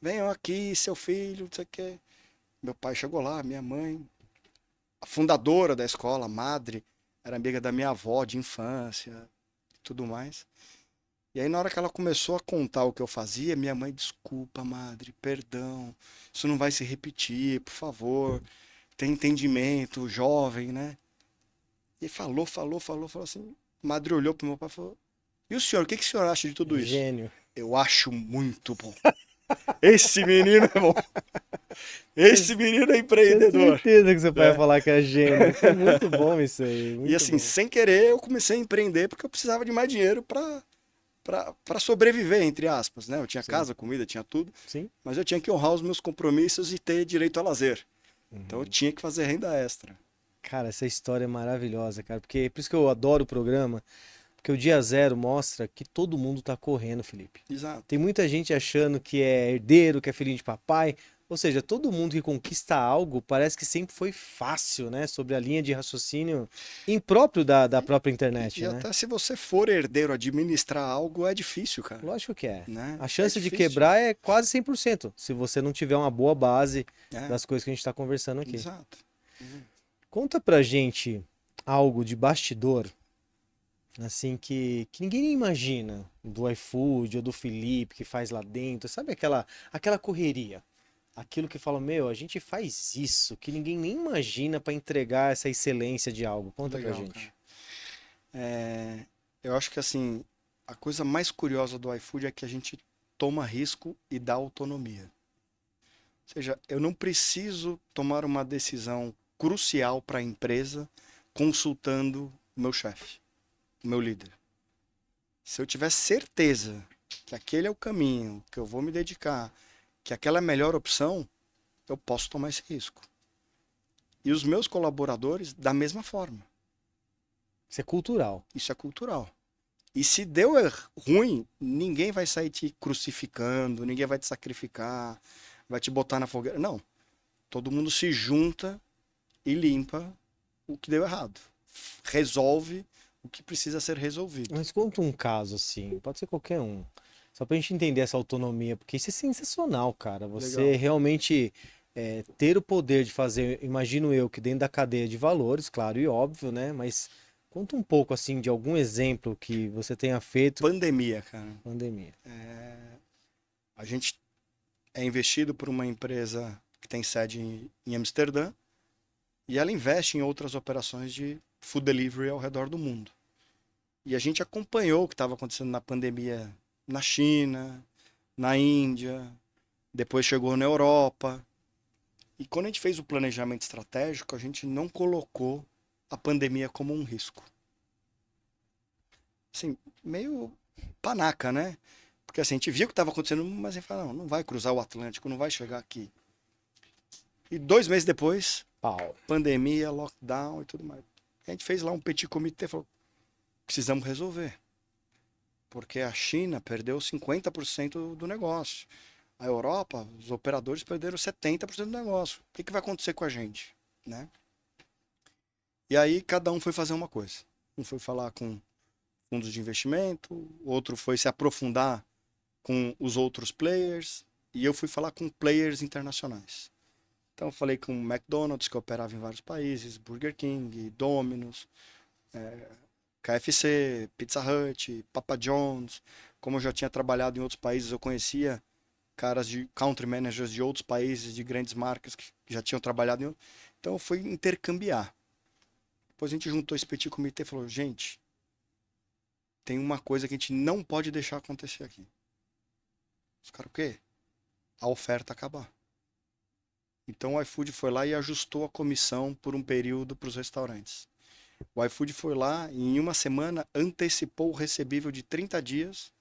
Venham aqui, seu filho, não sei o quê. Meu pai chegou lá, minha mãe, a fundadora da escola, a madre, era amiga da minha avó de infância e tudo mais. E aí, na hora que ela começou a contar o que eu fazia, minha mãe, desculpa, madre, perdão, isso não vai se repetir, por favor, tem entendimento, jovem, né? E falou assim. A madre olhou pro meu pai e falou: e o senhor, o que o senhor acha de tudo isso? gênio. Eu acho muito bom. Esse menino é bom. Esse menino é Tenho empreendedor. certeza que você vai É. falar que é gênio. Foi muito bom isso aí. E Muito assim, bom. sem querer, eu comecei a empreender porque eu precisava de mais dinheiro para sobreviver, entre aspas, né? Eu tinha Sim. casa, comida, tinha tudo, Sim. mas eu tinha que honrar os meus compromissos e ter direito a lazer. Então eu Uhum. tinha que fazer renda extra. Cara, essa história é maravilhosa, cara. Porque por isso que eu adoro o programa. Porque o Dia Zero mostra que todo mundo tá correndo, Felipe. Exato. Tem muita gente achando que é herdeiro, que é filhinho de papai. Ou seja, todo mundo que conquista algo parece que sempre foi fácil, né? Sobre a linha de raciocínio impróprio da própria internet, E né? até se você for herdeiro, administrar algo é difícil, cara. Lógico que é. Né? A chance É de difícil. quebrar é quase 100%, se você não tiver uma boa base É, das coisas que a gente está conversando aqui. exato. Conta pra gente algo de bastidor, assim, que ninguém nem imagina, do iFood ou do Felipe que faz lá dentro, sabe aquela correria? aquilo que fala, meu, a gente faz isso, que ninguém nem imagina para entregar essa excelência de algo. Conta pra Legal, gente. cara. É, eu acho que assim, a coisa mais curiosa do iFood é que a gente toma risco e dá autonomia. Ou seja, eu não preciso tomar uma decisão crucial para a empresa consultando o meu chefe, o meu líder. Se eu tiver certeza que aquele é o caminho, que eu vou me dedicar, que aquela é a melhor opção, eu posso tomar esse risco. E os meus colaboradores, da mesma forma. Isso é cultural. Isso é cultural. E se deu ruim, ninguém vai sair te crucificando, ninguém vai te sacrificar, vai te botar na fogueira. Não. Todo mundo se junta e limpa o que deu errado. Resolve o que precisa ser resolvido. Mas conta um caso assim, pode ser qualquer um. Só pra gente entender essa autonomia, porque isso é sensacional, cara. Você Legal. realmente ter o poder de fazer, imagino eu, que dentro da cadeia de valores, claro e óbvio, né? Mas conta um pouco assim de algum exemplo que você tenha feito Pandemia, cara. pandemia. A gente é investido por uma empresa que tem sede em Amsterdã e ela investe em outras operações de food delivery ao redor do mundo. E a gente acompanhou o que estava acontecendo na pandemia na China, na Índia, depois chegou na Europa. E quando a gente fez o planejamento estratégico, a gente não colocou a pandemia como um risco. Assim, meio panaca, né? Porque assim, a gente viu o que estava acontecendo, mas a gente falou, não, não vai cruzar o Atlântico, não vai chegar aqui. E 2 meses depois, Pau. pandemia, lockdown e tudo mais. A gente fez lá um petit comité e falou, precisamos resolver. Porque a China perdeu 50% do negócio. A Europa, os operadores perderam 70% do negócio. O que vai acontecer com a gente? Né? E aí cada um foi fazer uma coisa. Um foi falar com fundos de investimento, outro foi se aprofundar com os outros players, e eu fui falar com players internacionais. Então eu falei com o McDonald's, que operava em vários países, Burger King, Domino's, KFC, Pizza Hut, Papa John's. Como eu já tinha trabalhado em outros países, eu conhecia caras de country managers de outros países, de grandes marcas que já tinham trabalhado em. Então eu fui intercambiar. Depois a gente juntou esse petit comitê e falou: gente, tem uma coisa que a gente não pode deixar acontecer aqui. Os caras, o quê? A oferta acabar. Então o iFood foi lá e ajustou a comissão por um período para os restaurantes. O iFood foi lá e em uma semana antecipou o recebível de 30 dias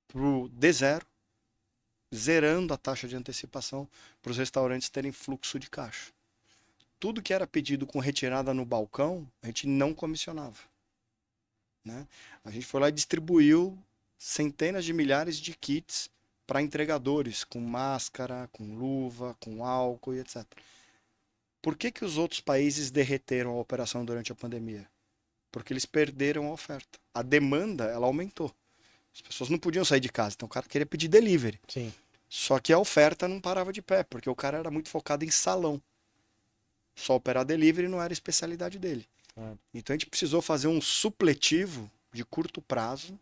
para o D0, zerando a taxa de antecipação para os restaurantes terem fluxo de caixa. Tudo que era pedido com retirada no balcão, a gente não comissionava. Né? A gente foi lá e distribuiu centenas de milhares de kits para entregadores, com máscara, com luva, com álcool e etc. Por que os outros países derreteram a operação durante a pandemia? Porque eles perderam a oferta. A demanda, ela aumentou. As pessoas não podiam sair de casa, então o cara queria pedir delivery. Sim. Só que a oferta não parava de pé, porque o cara era muito focado em salão. Só operar delivery não era a especialidade dele. Ah, Então a gente precisou fazer um supletivo de curto prazo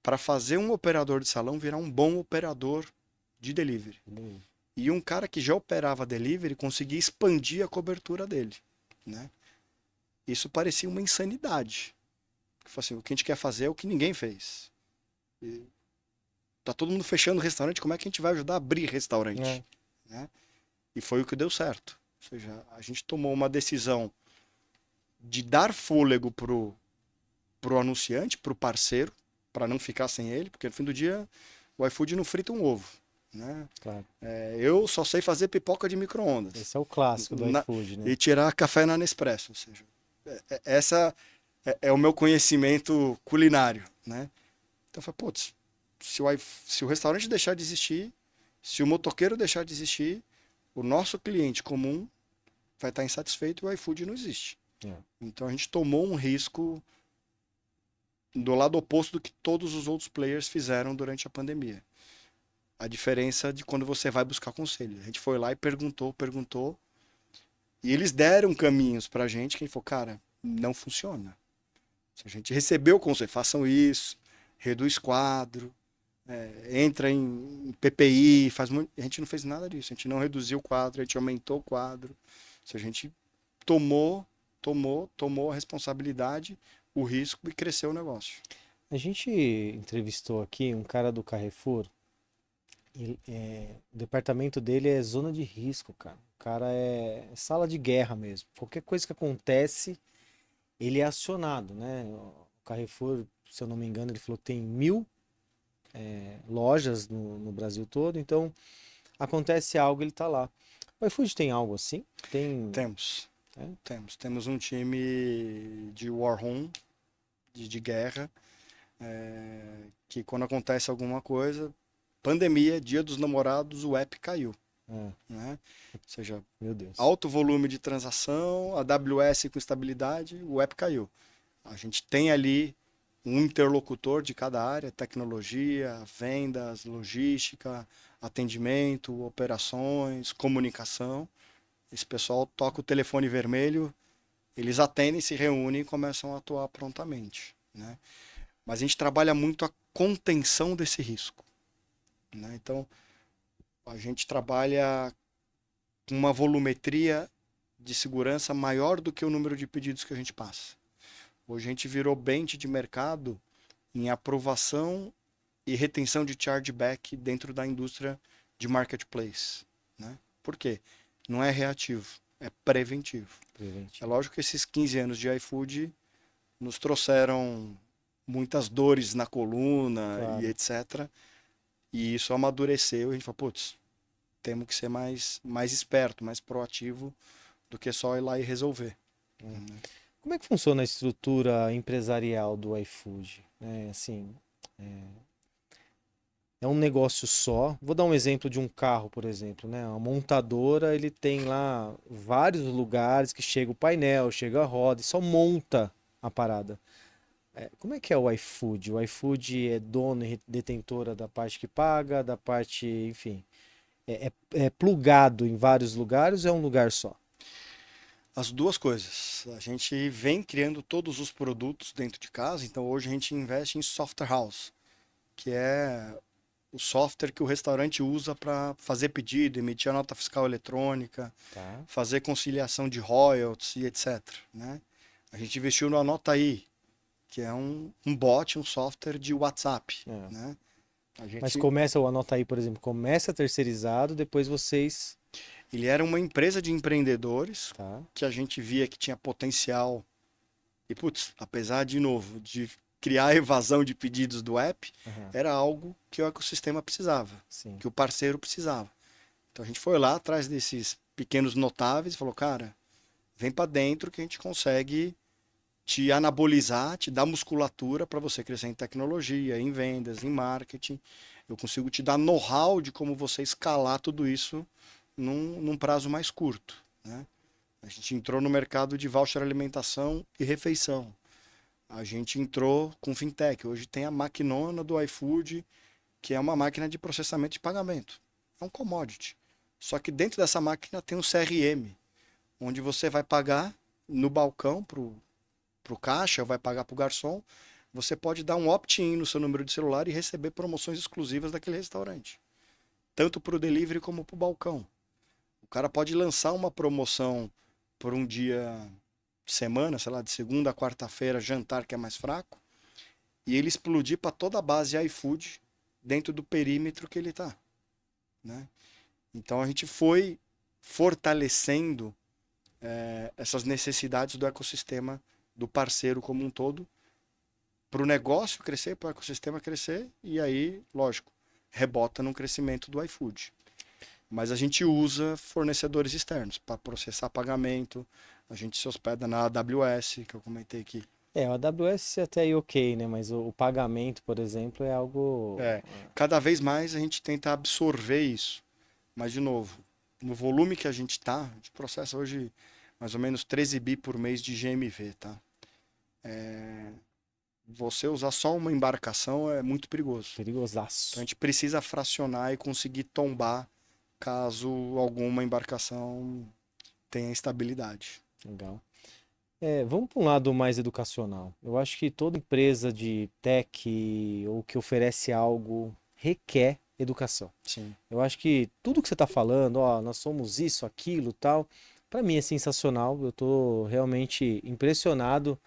para fazer um operador de salão virar um bom operador de delivery. beleza. E um cara que já operava delivery conseguia expandir a cobertura dele. Né? Isso parecia uma insanidade. Porque, assim, o que a gente quer fazer é o que ninguém fez. E tá todo mundo fechando restaurante, como é que a gente vai ajudar a abrir restaurante? Né? E foi o que deu certo. Ou seja, a gente tomou uma decisão de dar fôlego pro anunciante, pro parceiro, para não ficar sem ele, porque no fim do dia o iFood não frita um ovo. Né? Claro. Eu só sei fazer pipoca de micro-ondas. Esse é o clássico do iFood, né? E tirar café na Nespresso. Ou seja, essa é o meu conhecimento culinário. Né? Então eu falei, putz, se o restaurante deixar de existir, se o motoqueiro deixar de existir, o nosso cliente comum vai estar insatisfeito e o iFood não existe. É. Então a gente tomou um risco do lado oposto do que todos os outros players fizeram durante a pandemia. A diferença de quando você vai buscar conselho. A gente foi lá e perguntou, e eles deram caminhos pra gente, que a gente falou, cara, não funciona. Se a gente recebeu o conselho, façam isso, reduz quadro, entra em PPI, faz muito. A gente não fez nada disso. A gente não reduziu o quadro, a gente aumentou o quadro. Ou seja, a gente tomou a responsabilidade, o risco e cresceu o negócio. A gente entrevistou aqui um cara do Carrefour. O departamento dele é zona de risco, cara. O cara é sala de guerra mesmo. Qualquer coisa que acontece, ele é acionado, né? O Carrefour, se eu não me engano, ele falou que tem 1.000 lojas no Brasil todo. Então, acontece algo, ele tá lá. O iFood tem algo assim? Tem. Temos, É? temos um time de war room, de guerra, que quando acontece alguma coisa, pandemia, Dia dos Namorados, o app caiu, É, né? Ou seja, meu Deus. alto volume de transação, AWS com estabilidade, o app caiu. A gente tem ali um interlocutor de cada área, tecnologia, vendas, logística, atendimento, operações, comunicação. Esse pessoal toca o telefone vermelho, eles atendem, se reúnem e começam a atuar prontamente, né? Mas a gente trabalha muito a contenção desse risco, né? Então, a gente trabalha com uma volumetria de segurança maior do que o número de pedidos que a gente passa. Hoje a gente virou bench de mercado em aprovação e retenção de chargeback dentro da indústria de marketplace, né? Por quê? Não é reativo, é preventivo. É Preventivo. lógico que esses 15 anos de iFood nos trouxeram muitas dores na coluna e Claro. etc. E isso amadureceu e a gente falou, putz, temos que ser mais esperto, mais proativo do que só ir lá e resolver. É. Como é que funciona a estrutura empresarial do iFood? Assim, é um negócio só. Vou dar um exemplo de um carro, por exemplo, né? A montadora, ele tem lá vários lugares que chega o painel, chega a roda e só monta a parada. Como é que é o iFood? O iFood é dono e detentora da parte que paga, da parte, enfim, é plugado em vários lugares ou é um lugar só? As duas coisas. A gente vem criando todos os produtos dentro de casa, então hoje a gente investe em software house, que é o software que o restaurante usa para fazer pedido, emitir a nota fiscal eletrônica, Tá. fazer conciliação de royalties e etc, né? A gente investiu no Anotaí, que é um bot, um software de WhatsApp, É. né? A Mas gente, começa o Anota aí, por exemplo, começa terceirizado, depois vocês. ele era uma empresa de empreendedores Tá. que a gente via que tinha potencial e, putz, apesar de novo de criar a evasão de pedidos do app, Aham. era algo que o ecossistema precisava, Sim. que o parceiro precisava. Então a gente foi lá atrás desses pequenos notáveis e falou, cara, vem para dentro que a gente consegue te anabolizar, te dar musculatura para você crescer em tecnologia, em vendas, em marketing. Eu consigo te dar know-how de como você escalar tudo isso num prazo mais curto, né? A gente entrou no mercado de voucher alimentação e refeição. A gente entrou com fintech. Hoje tem a maquinona do iFood, que é uma máquina de processamento de pagamento. É um commodity. Só que dentro dessa máquina tem um CRM, onde você vai pagar no balcão para o caixa, vai pagar para o garçom. Você pode dar um opt-in no seu número de celular e receber promoções exclusivas daquele restaurante, tanto para o delivery como para o balcão. O cara pode lançar uma promoção por um dia, semana, sei lá, de segunda a quarta-feira, jantar que é mais fraco, e ele explodir para toda a base iFood dentro do perímetro que ele está, né? Então a gente foi fortalecendo essas necessidades do ecossistema do parceiro como um todo, para o negócio crescer, para o ecossistema crescer, e aí, lógico, rebota no crescimento do iFood. Mas a gente usa fornecedores externos para processar pagamento, a gente se hospeda na AWS, que eu comentei aqui. O AWS até aí ok, né? Mas o pagamento, por exemplo, é algo. É, cada vez mais a gente tenta absorver isso. Mas, de novo, no volume que a gente está, a gente processa hoje mais ou menos 13 bi por mês de GMV, tá? Você usar só uma embarcação é muito perigoso. Então a Perigosaço. gente precisa fracionar e conseguir tombar caso alguma embarcação tenha instabilidade. Legal. Vamos para um lado mais educacional. Eu acho que toda empresa de tech ou que oferece algo requer educação. Sim. Eu acho que tudo que você está falando, ó, nós somos isso, aquilo, tal, para mim é sensacional. Eu estou realmente impressionado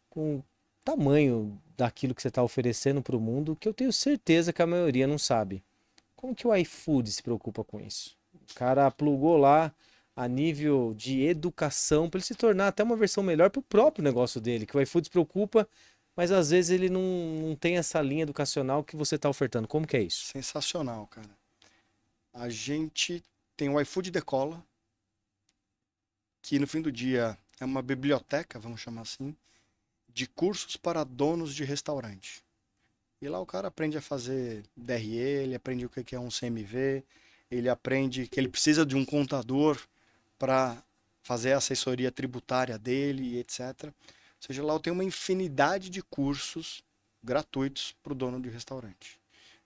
com o tamanho daquilo que você está oferecendo para o mundo, que eu tenho certeza que a maioria não sabe. Como que o iFood se preocupa com isso? O cara plugou lá a nível de educação para ele se tornar até uma versão melhor para o próprio negócio dele, que o iFood se preocupa, mas às vezes ele não tem essa linha educacional que você está ofertando. Como que é isso? Sensacional, cara. A gente tem o iFood Decola, que no fim do dia é uma biblioteca, vamos chamar assim, de cursos para donos de restaurante. E lá o cara aprende a fazer DRE, ele aprende o que é um CMV, ele aprende que ele precisa de um contador para fazer a assessoria tributária dele, e etc. Ou seja, lá eu tenho uma infinidade de cursos gratuitos para o dono de restaurante.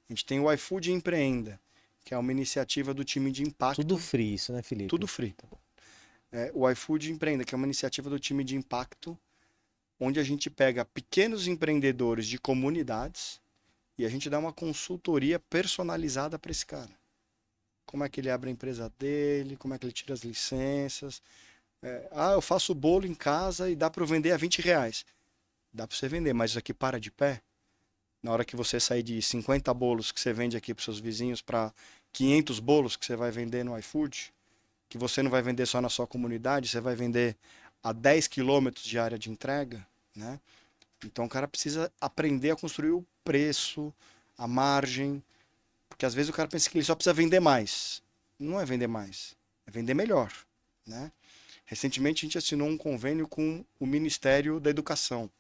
A gente tem o iFood Empreenda, que é uma iniciativa do time de Tudo impacto, free isso, né, tudo Felipe? free. O iFood Empreenda, que é uma iniciativa do time de impacto, onde a gente pega pequenos empreendedores de comunidades e a gente dá uma consultoria personalizada para esse cara. Como é que ele abre a empresa dele, como é que ele tira as licenças. Eu faço bolo em casa e dá para eu vender a R$ 20. Dá para você vender, mas isso aqui para de pé. Na hora que você sair de 50 bolos que você vende aqui para seus vizinhos para 500 bolos que você vai vender no iFood, que você não vai vender só na sua comunidade, você vai vender a 10 quilômetros de área de entrega, né? Então o cara precisa aprender a construir o preço, a margem, porque às vezes o cara pensa que ele só precisa vender mais. Não é vender mais, é vender melhor, né? Recentemente a gente assinou um convênio com o Ministério da Educação,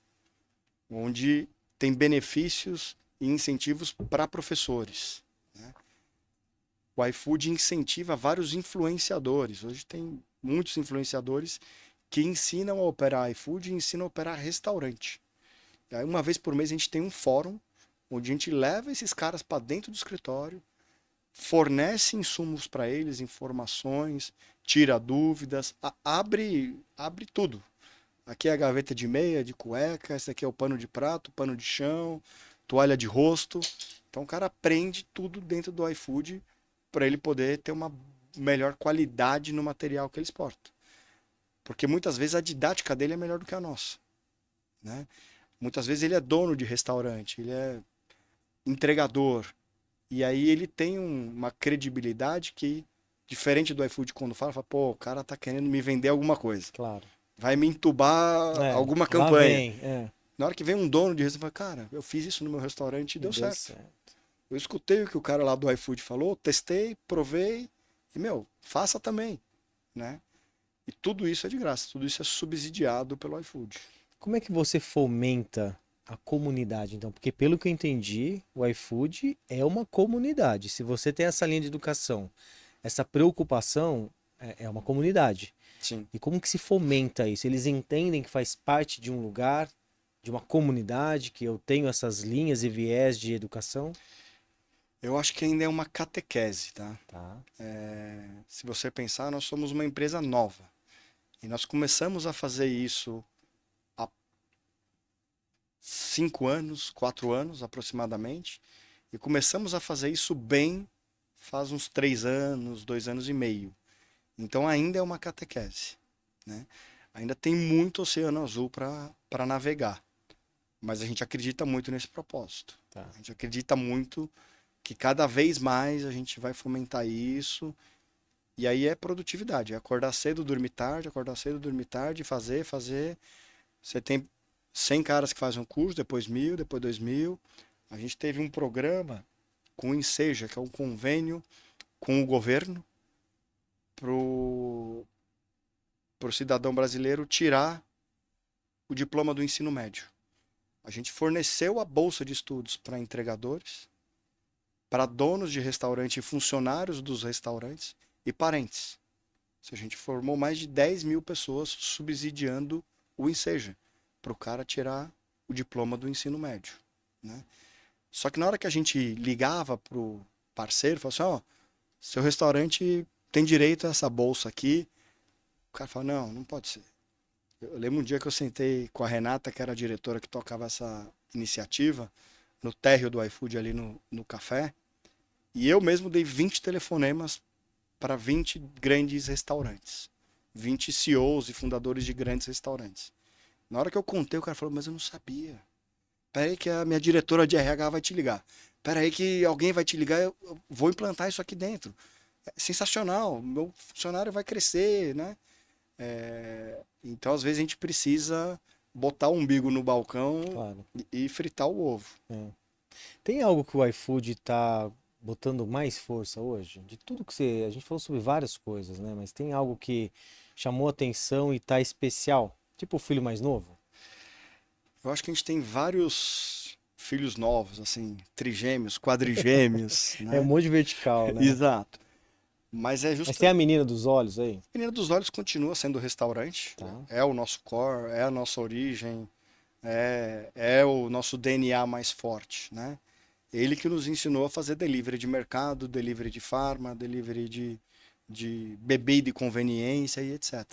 onde tem benefícios e incentivos para professores, né? O iFood incentiva vários influenciadores. Hoje tem muitos influenciadores que ensinam a operar iFood e ensinam a operar restaurante. E aí, uma vez por mês a gente tem um fórum onde a gente leva esses caras para dentro do escritório, fornece insumos para eles, informações, tira dúvidas, abre tudo. Aqui é a gaveta de meia, de cueca, esse aqui é o pano de prato, pano de chão, toalha de rosto. Então o cara aprende tudo dentro do iFood para ele poder ter uma melhor qualidade no material que ele exporta. Porque muitas vezes a didática dele é melhor do que a nossa, né? Muitas vezes ele é dono de restaurante, ele é entregador. E aí ele tem uma credibilidade que, diferente do iFood quando fala, pô, o cara tá querendo me vender alguma coisa. Claro. Vai me entubar É, alguma lá campanha. vem, Na hora que vem um dono de restaurante, fala, cara, eu fiz isso no meu restaurante e e deu deu certo. certo. Eu escutei o que o cara lá do iFood falou, testei, provei e, meu, faça também, né? E tudo isso é de graça, tudo isso é subsidiado pelo iFood. Como é que você fomenta a comunidade, então? Porque pelo que eu entendi, o iFood é uma comunidade. Se você tem essa linha de educação, essa preocupação, é uma comunidade. Sim. E como que se fomenta isso? Eles entendem que faz parte de um lugar, de uma comunidade, que eu tenho essas linhas e viés de educação? Eu acho que ainda é uma catequese, tá? Tá. Se você pensar, nós somos uma empresa nova. E nós começamos a fazer isso há 5 anos, 4 anos aproximadamente. E começamos a fazer isso bem faz uns 3 anos, 2 anos e meio. Então ainda é uma catequese, né? Ainda tem muito oceano azul para navegar. Mas a gente acredita muito nesse propósito. Tá. A gente acredita muito que cada vez mais a gente vai fomentar isso. E aí é produtividade, é acordar cedo, acordar cedo, dormir tarde, fazer, fazer. Você tem 100 caras que fazem um curso, depois 1.000, depois 2.000. A gente teve um programa com o Enseja, que é um convênio com o governo, pro cidadão brasileiro tirar o diploma do ensino médio. A gente forneceu a bolsa de estudos para entregadores, para donos de restaurante e funcionários dos restaurantes e parentes. Ou seja, a gente formou mais de 10.000 pessoas subsidiando o Enseja, para o cara tirar o diploma do ensino médio, né? Só que na hora que a gente ligava para o parceiro, falava assim, ó, seu restaurante tem direito a essa bolsa aqui. O cara fala, não, não pode ser. Eu lembro um dia que eu sentei com a Renata, que era a diretora que tocava essa iniciativa, no térreo do iFood ali no café. E eu mesmo dei 20 telefonemas para 20 grandes restaurantes. 20 CEOs e fundadores de grandes restaurantes. Na hora que eu contei, o cara falou, mas eu não sabia. Pera aí que a minha diretora de RH vai te ligar. Pera aí que alguém vai te ligar, eu vou implantar isso aqui dentro. É sensacional, meu funcionário vai crescer, né? Então, às vezes, a gente precisa botar o umbigo no balcão Claro. e fritar o ovo. É. Tem algo que o iFood tá botando mais força hoje? De tudo que você. A gente falou sobre várias coisas, né? Mas tem algo que chamou atenção e tá especial? Tipo o filho mais novo? Eu acho que a gente tem vários filhos novos, assim, trigêmeos, quadrigêmeos, É um né? monte de vertical, né? Exato. Mas é Mas tem justa. a menina dos olhos aí? A Menina dos Olhos continua sendo o restaurante, Tá. é o nosso core, é a nossa origem, é o nosso DNA mais forte, né? Ele que nos ensinou a fazer delivery de mercado, delivery de farma, delivery de bebida e conveniência e etc.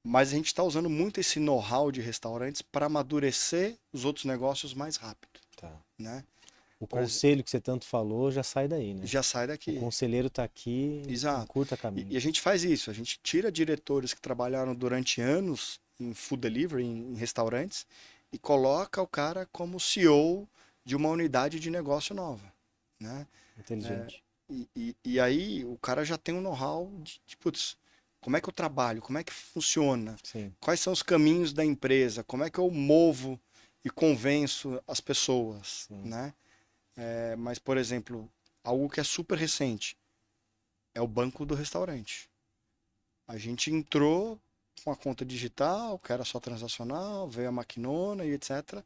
Mas a gente está usando muito esse know-how de restaurantes para amadurecer os outros negócios mais rápido, Tá. né? O Por exemplo, conselho que você tanto falou já sai daí, né? já sai O daqui. conselheiro tá aqui em Exato. curta E caminho. a gente faz isso, a gente tira diretores que trabalharam durante anos em food delivery, em restaurantes, e coloca o cara como CEO de uma unidade de negócio nova, né? Inteligente. E aí o cara já tem um know-how de, putz, como é que eu trabalho, como é que funciona, Sim. quais são os caminhos da empresa, como é que eu movo e convenço as pessoas, Sim. né? Mas, por exemplo, algo que é super recente é o banco do restaurante. A gente entrou com a conta digital, que era só transacional, veio a maquinona e etc.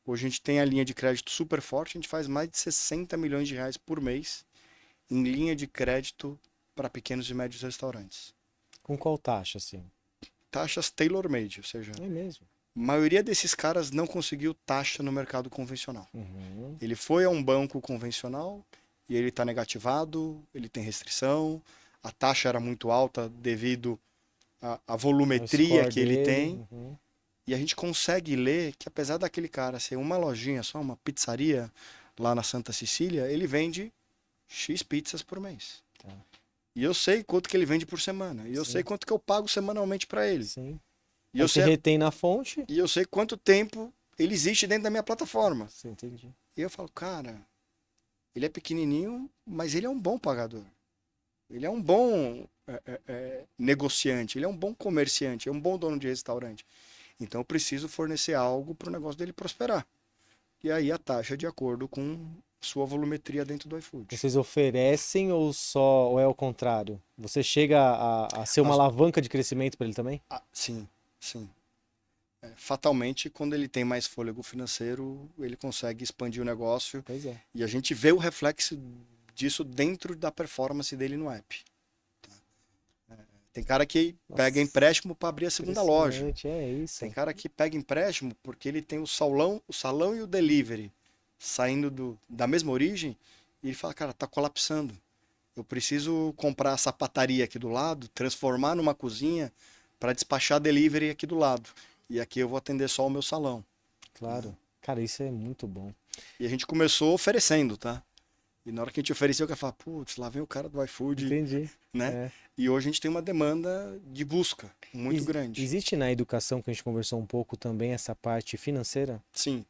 Hoje a gente tem a linha de crédito super forte, a gente faz mais de 60 milhões de reais por mês em linha de crédito para pequenos e médios restaurantes. Com qual taxa, assim? Taxas tailor-made, ou seja, É mesmo. a maioria desses caras não conseguiu taxa no mercado convencional. Uhum. Ele foi a um banco convencional e ele está negativado, ele tem restrição, a taxa era muito alta devido à É o volumetria score que ele dele. tem. Uhum. E a gente consegue ler que apesar daquele cara ser uma lojinha só, uma pizzaria lá na Santa Cecília, ele vende X pizzas por mês. Tá. E eu sei quanto que ele vende por semana. E eu sei Sim. quanto que eu pago semanalmente para ele. Sim. E Aí eu você sei, retém na fonte. e eu sei quanto tempo ele existe dentro da minha plataforma. Sim, entendi. E eu falo, cara, ele é pequenininho, mas ele é um bom pagador. Ele é um bom negociante, ele é um bom comerciante, é um bom dono de restaurante. Então eu preciso fornecer algo para o negócio dele prosperar. E aí a taxa é de acordo com sua volumetria dentro do iFood. Vocês oferecem ou só, ou é o contrário? Você chega a ser uma As- alavanca de crescimento para ele também? sim, sim. Fatalmente, quando ele tem mais fôlego financeiro, ele consegue expandir o negócio Pois é. e a gente vê o reflexo disso dentro da performance dele no app. Tem cara que pega Nossa, empréstimo para abrir a segunda loja. impressionante, é Tem isso. cara que pega empréstimo porque ele tem o salão e o delivery saindo da mesma origem e ele fala, cara, tá colapsando. Eu preciso comprar a sapataria aqui do lado, transformar numa cozinha para despachar delivery aqui do lado. E aqui eu vou atender só o meu salão. Claro. Cara, isso é muito bom. E a gente começou oferecendo, tá? E na hora que a gente ofereceu, o cara fala, putz, lá vem o cara do iFood, Entendi. né? É. E hoje a gente tem uma demanda de busca muito grande. Existe na educação que a gente conversou um pouco também essa parte financeira? Sim,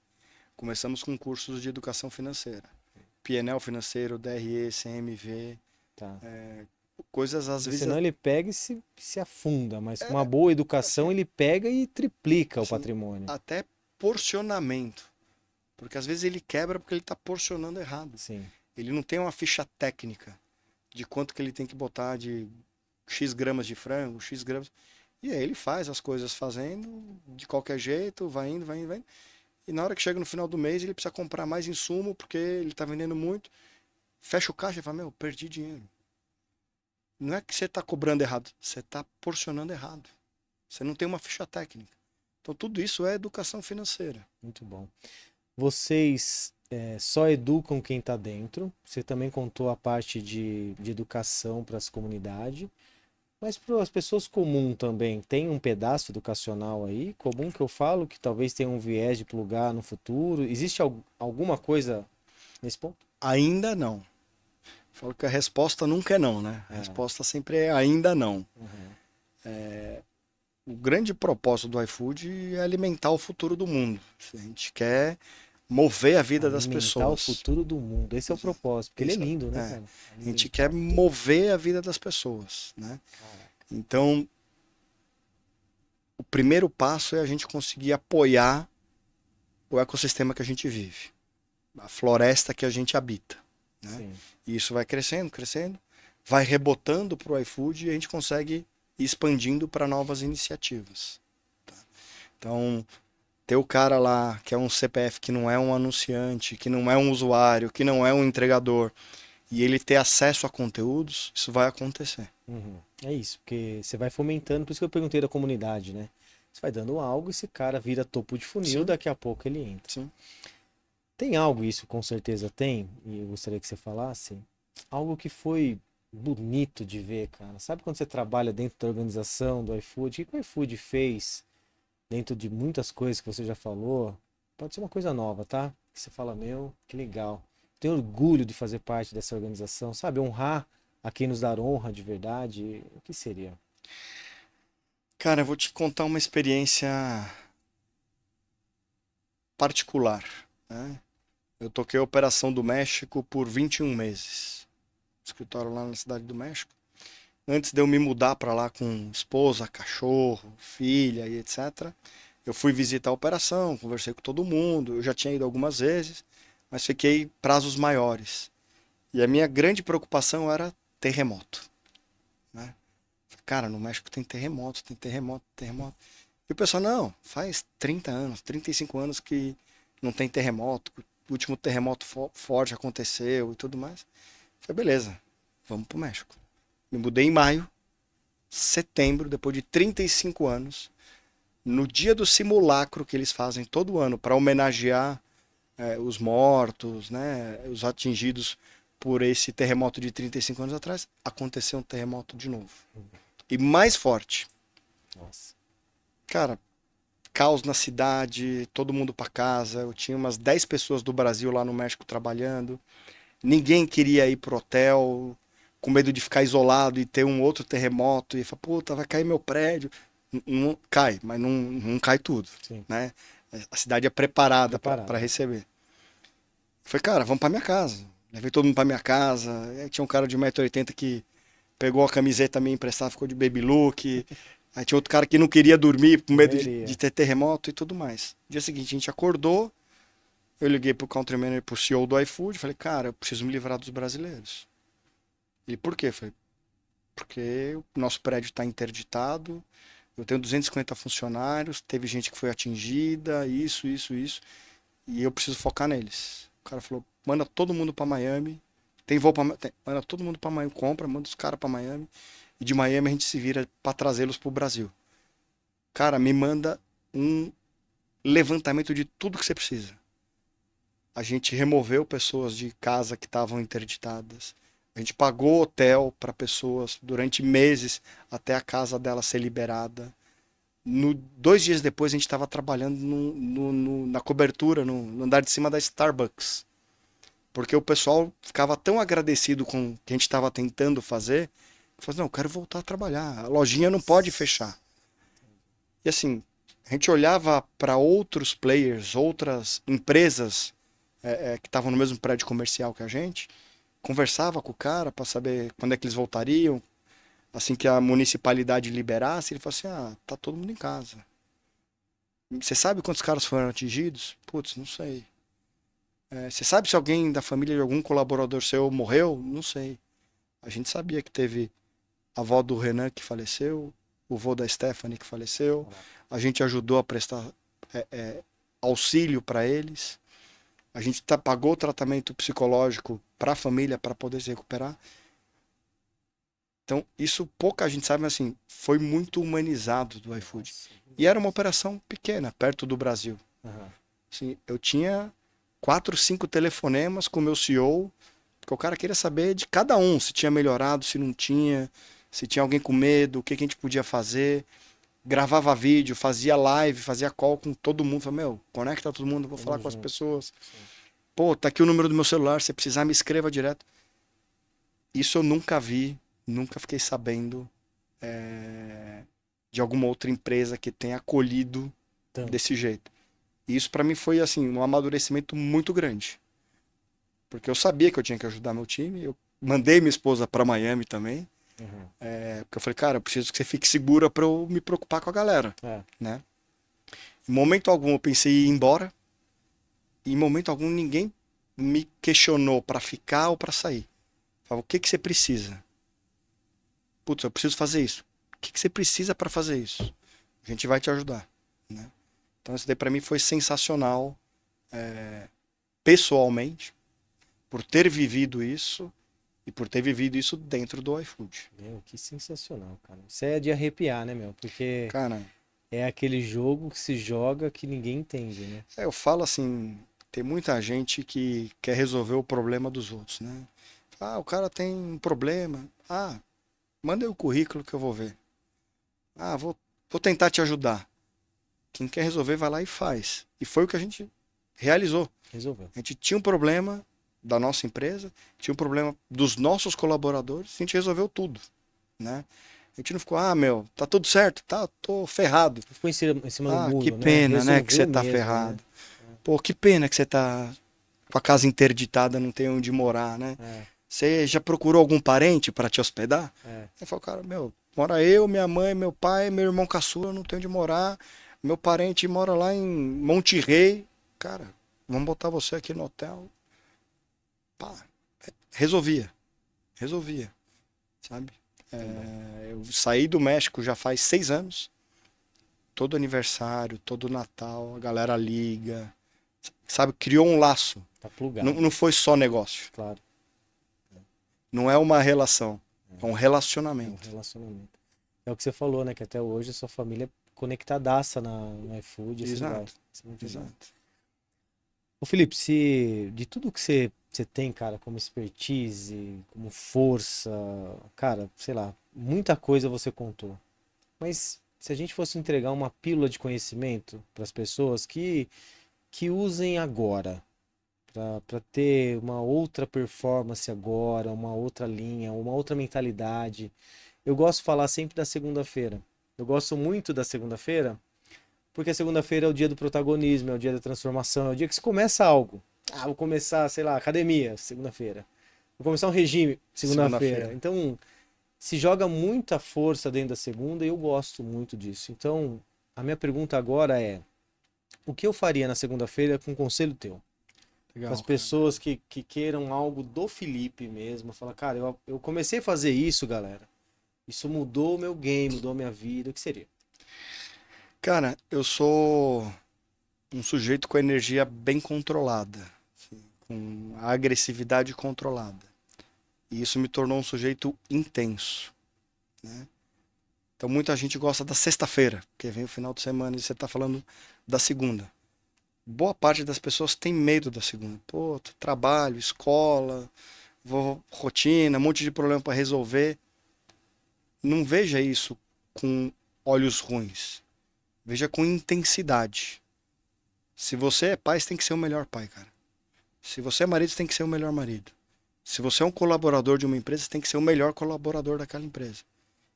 começamos com cursos de educação financeira. PNL financeiro, DRE, CMV, Tá. coisas às Porque vezes, senão ele pega e se afunda, mas com uma boa educação assim, ele pega e triplica o assim, patrimônio. até porcionamento. Porque às vezes ele quebra porque ele está porcionando errado. Sim, Ele não tem uma ficha técnica de quanto que ele tem que botar de X gramas de frango, X gramas. E aí ele faz as coisas fazendo de qualquer jeito, vai indo, vai indo, vai indo. E na hora que chega no final do mês, ele precisa comprar mais insumo porque ele está vendendo muito. Fecha o caixa e fala, meu, perdi dinheiro. Não é que você está cobrando errado, você está porcionando errado. Você não tem uma ficha técnica. Então tudo isso é educação financeira. muito bom. Vocês só educam quem está dentro. Você também contou a parte de educação para as comunidades. Mas para as pessoas comuns também, tem um pedaço educacional aí, comum que eu falo, que talvez tenha um viés de plugar no futuro. Existe alguma coisa nesse ponto? Ainda não. Falo que a resposta nunca é não, né? A resposta sempre é ainda não. Uhum. O grande propósito do iFood é alimentar o futuro do mundo. A gente quer mover a vida das Alimentar o pessoas. futuro do mundo. Esse é o propósito, porque ele é Isso lindo, é. né, A cara? gente Alimentar quer o futuro. mover a vida das pessoas, né? Caraca. Então, o primeiro passo é a gente conseguir apoiar o ecossistema que a gente vive, a floresta que a gente habita, né? Sim. E isso vai crescendo, crescendo, vai rebotando para o iFood e a gente consegue ir expandindo para novas iniciativas. Então, ter o cara lá que é um CPF que não é um anunciante, que não é um usuário, que não é um entregador, e ele ter acesso a conteúdos, isso vai acontecer. Uhum. É isso, porque você vai fomentando, por isso que eu perguntei da comunidade, né? Você vai dando algo, esse cara vira topo de funil, Sim, daqui a pouco ele entra. sim. Tem algo, isso com certeza tem, e eu gostaria que você falasse, algo que foi bonito de ver, cara. Sabe quando você trabalha dentro da organização do iFood? O que o iFood fez dentro de muitas coisas que você já falou? Pode ser uma coisa nova, tá? Que você fala, meu, que legal. Tenho orgulho de fazer parte dessa organização, sabe? Honrar a quem nos dá honra de verdade. O que seria? Cara, eu vou te contar uma experiência particular, né? Eu toquei a Operação do México por 21 meses. Escritório lá na Cidade do México. Antes de eu me mudar para lá com esposa, cachorro, filha e etc., eu fui visitar a operação, conversei com todo mundo. Eu já tinha ido algumas vezes, mas fiquei prazos maiores. E a minha grande preocupação era terremoto, né? Cara, no México tem terremoto, tem terremoto, terremoto. E o pessoal, não, faz 30 anos, 35 anos que não tem terremoto. O último terremoto forte aconteceu e tudo mais. Falei, beleza, vamos pro México. Me mudei em maio, setembro, depois de 35 anos, no dia do simulacro que eles fazem todo ano para homenagear os mortos, né, os atingidos por esse terremoto de 35 anos atrás, aconteceu um terremoto de novo. E mais forte. Nossa. Cara, caos na cidade, todo mundo para casa. Eu tinha umas 10 pessoas do Brasil lá no México trabalhando. Ninguém queria ir pro hotel, com medo de ficar isolado e ter um outro terremoto. E falar, puta, vai cair meu prédio. Não, cai, mas não cai tudo, Sim, né? A cidade é preparada para preparado. receber. Falei, cara, vamos para minha casa. Levei todo mundo para minha casa. Aí tinha um cara de 1,80 m que pegou a camiseta minha emprestada, ficou de baby look. Aí tinha outro cara que não queria dormir com medo de Correria. ter terremoto e tudo mais. Dia seguinte a gente acordou, eu liguei pro country manager, pro CEO do iFood, falei, cara, eu preciso me livrar dos brasileiros. Ele, por quê? Eu falei, porque o nosso prédio está interditado, eu tenho 250 funcionários, teve gente que foi atingida, isso, e eu preciso focar neles. O cara falou, manda todo mundo para Miami, tem voo para, manda todo mundo para Miami, compra, manda os caras para Miami, e de Miami a gente se vira para trazê-los pro Brasil. Cara, me manda um levantamento de tudo que você precisa. A gente removeu pessoas de casa que estavam interditadas. A gente pagou hotel para pessoas durante meses até a casa dela ser liberada. 2 dias depois a gente estava trabalhando na cobertura, no andar de cima da Starbucks. Porque o pessoal ficava tão agradecido com o que a gente estava tentando fazer, que falou, não, eu quero voltar a trabalhar. A lojinha não pode fechar. E assim, a gente olhava para outros players, outras empresas que estavam no mesmo prédio comercial que a gente, conversava com o cara para saber quando é que eles voltariam. Assim que a municipalidade liberasse, ele falou assim: ah, tá todo mundo em casa. Você sabe quantos caras foram atingidos? Putz, não sei. Você sabe se alguém da família de algum colaborador seu morreu? Não sei. A gente sabia que teve a avó do Renan que faleceu, o vô da Stephanie que faleceu. A gente ajudou a prestar auxílio para eles. A gente pagou o tratamento psicológico para a família para poder se recuperar. Então, isso pouca gente sabe, mas assim, foi muito humanizado do iFood. Nossa. E era uma operação pequena, perto do Brasil. Aham. Assim, eu tinha 4, 5 telefonemas com o meu CEO, porque o cara queria saber de cada um, se tinha melhorado, se não tinha, se tinha alguém com medo, o que a gente podia fazer. Gravava vídeo, fazia live, fazia call com todo mundo. Falei, meu, conecta todo mundo, vou falar Tamo com as junto. pessoas. Sim. Pô, tá aqui o número do meu celular, se precisar me escreva direto. Isso eu nunca vi, nunca fiquei sabendo de alguma outra empresa que tenha acolhido Tanto. desse jeito. E isso para mim foi assim um amadurecimento muito grande, porque eu sabia que eu tinha que ajudar meu time. Eu mandei minha esposa para Miami também, Uhum. porque eu falei, cara, eu preciso que você fique segura para eu me preocupar com a galera, É, né? Em momento algum eu pensei em ir embora, e em momento algum ninguém me questionou para ficar ou para sair. Falava, o que que você precisa? Putz, eu preciso fazer isso. O que que você precisa para fazer isso? A gente vai te ajudar, né? Então isso daí para mim foi sensacional, pessoalmente, por ter vivido isso e por ter vivido isso dentro do iFood. meu, que sensacional, cara. Isso é de arrepiar, né, meu? Porque Cara, é aquele jogo que se joga que ninguém entende, né? eu falo assim, tem muita gente que quer resolver o problema dos outros, né? Ah, o cara tem um problema. Ah, manda aí o currículo que eu vou ver. Ah, vou tentar te ajudar. Quem quer resolver vai lá e faz. E foi o que a gente realizou. Resolveu. A gente tinha um problema da nossa empresa, tinha um problema dos nossos colaboradores, a gente resolveu tudo, né? A gente não ficou, ah, meu, tá tudo certo, tá, tô ferrado. Ficou em cima do Ah, que muro, né? pena, né, que Resolveu você tá mesmo, né? ferrado. Pô, que pena que você tá com a casa interditada, não tem onde morar, né? É, Você já procurou algum parente para te hospedar? é. Aí falou, cara, meu, mora eu, minha mãe, meu pai, meu irmão caçula, não tem onde morar. Meu parente mora lá em Monte Rei. Cara, vamos botar você aqui no hotel. Pá, resolvia, resolvia, sabe? Muito bom. Eu saí do México já faz 6 anos. Todo aniversário, todo Natal, a galera liga, sabe? Criou um laço. Tá Não, plugado, não foi só negócio. claro. Não é uma relação. É um É um relacionamento. relacionamento. É o que você falou, né? Que até hoje a sua família é conectadaça no iFood, assim vai. Exato, Isso é muito bom. exato. Ô Felipe, se de tudo que você tem, cara, como expertise, como força, cara, sei lá, muita coisa você contou. Mas se a gente fosse entregar uma pílula de conhecimento para as pessoas que usem agora, para ter uma outra performance agora, uma outra linha, uma outra mentalidade. Eu gosto de falar sempre da segunda-feira. Eu gosto muito da segunda-feira, porque a segunda-feira é o dia do protagonismo, é o dia da transformação, é o dia que se começa algo. Ah, vou começar, sei lá, academia, segunda-feira. Vou começar um regime, segunda-feira. Segunda-feira. Então, se joga muita força dentro da segunda e eu gosto muito disso. Então, a minha pergunta agora é: o que eu faria na segunda-feira com um conselho teu? Para as Legal, cara. pessoas que queiram algo do Felipe mesmo, falar, cara, eu comecei a fazer isso, galera. Isso mudou o meu game, mudou a minha vida. O que seria? Cara, eu sou um sujeito com a energia bem controlada, assim, com a agressividade controlada. E isso me tornou um sujeito intenso, né? Então muita gente gosta da sexta-feira, porque vem o final de semana e você está falando da segunda. Boa parte das pessoas tem medo da segunda. Pô, trabalho, escola, rotina, um monte de problema para resolver. Não veja isso com olhos ruins. Veja com intensidade. Se você é pai, você tem que ser o melhor pai, cara. Se você é marido, você tem que ser o melhor marido. Se você é um colaborador de uma empresa, você tem que ser o melhor colaborador daquela empresa.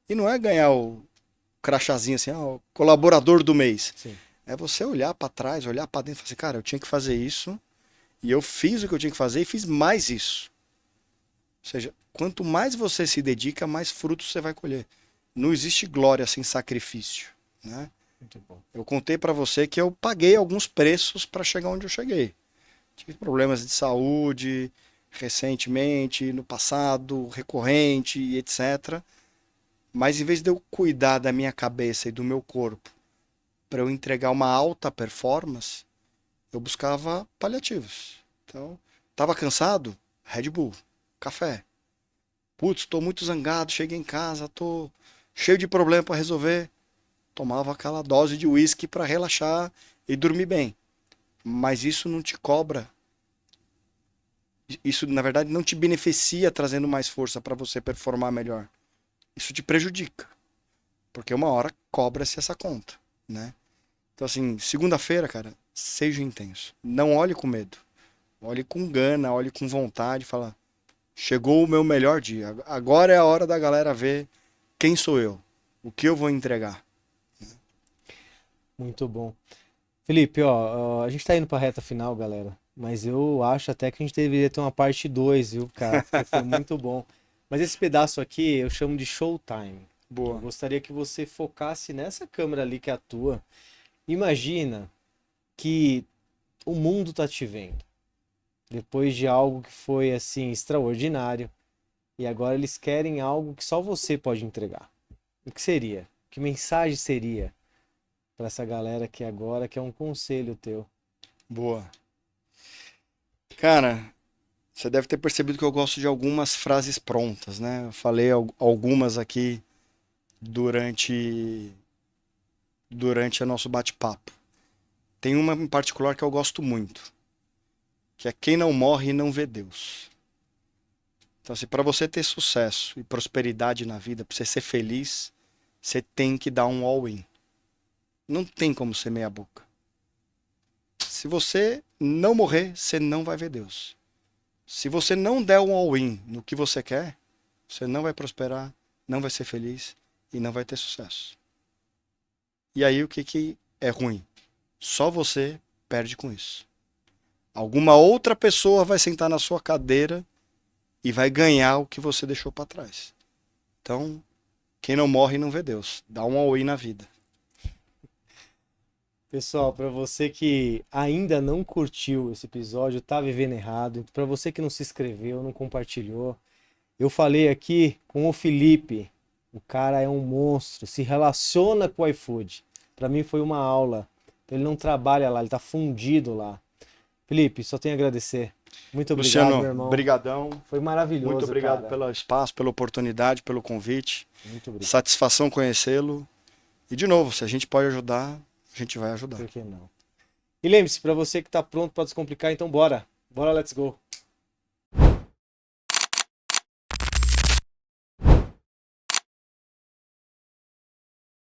E não é ganhar o crachazinho assim, o colaborador do mês. Sim, É você olhar para trás, olhar para dentro e falar assim, cara, eu tinha que fazer isso, e eu fiz o que eu tinha que fazer e fiz mais isso. Ou seja, quanto mais você se dedica, mais frutos você vai colher. Não existe glória sem sacrifício, né? muito bom. Eu contei para você que eu paguei alguns preços para chegar onde eu cheguei. Tive problemas de saúde recentemente, no passado, recorrente, etc. Mas em vez de eu cuidar da minha cabeça e do meu corpo para eu entregar uma alta performance, eu buscava paliativos. Então, estava cansado? Red Bull, café. Putz, estou muito zangado, cheguei em casa, estou cheio de problema para resolver. Tomava aquela dose de uísque para relaxar e dormir bem. Mas isso não te cobra. Isso, na verdade, não te beneficia trazendo mais força para você performar melhor. Isso te prejudica. Porque uma hora cobra-se essa conta, né? Então, assim, segunda-feira, cara, seja intenso. Não olhe com medo. Olhe com gana, olhe com vontade. Fala, Chegou o meu melhor dia. Agora é a hora da galera ver quem sou eu, o que eu vou entregar. Muito bom. Felipe, ó, a gente tá indo pra reta final, galera. Mas eu acho até que a gente deveria ter uma parte 2, viu, cara? Porque foi muito bom. Mas esse pedaço aqui eu chamo de showtime. Eu Boa. gostaria que você focasse nessa câmera ali que é a tua. Imagina que o mundo tá te vendo. Depois de algo que foi assim extraordinário. E agora eles querem algo que só você pode entregar. O que seria? Que mensagem seria para essa galera que agora quer um conselho teu? Boa. Cara, você deve ter percebido que eu gosto de algumas frases prontas, né? Eu falei algumas aqui durante o nosso bate-papo. Tem uma em particular que eu gosto muito, que é quem não morre não vê Deus. Então, assim, para você ter sucesso e prosperidade na vida, para você ser feliz, você tem que dar um all-in. Não tem como ser meia boca. Se você não morrer, você não vai ver Deus. Se você não der um all-in no que você quer, você não vai prosperar, não vai ser feliz e não vai ter sucesso. E aí o que que é ruim? Só você perde com isso. Alguma outra pessoa vai sentar na sua cadeira e vai ganhar o que você deixou para trás. Então, quem não morre não vê Deus. Dá um all-in na vida. Pessoal, para você que ainda não curtiu esse episódio, tá vivendo errado. Para você que não se inscreveu, não compartilhou, eu falei aqui com o Felipe. O cara é um monstro, se relaciona com o iFood. Para mim foi uma aula. Ele não trabalha lá, ele tá fundido lá. Felipe, só tenho a agradecer. Muito obrigado, Luciano, meu irmão. brigadão. Foi Muito maravilhoso, obrigado cara. pelo espaço, pela oportunidade, pelo convite. Muito obrigado. Satisfação conhecê-lo. E de novo, se a gente pode ajudar, a gente vai ajudar. Por que não? E lembre-se, para você que tá pronto para descomplicar, então bora. Bora, let's go.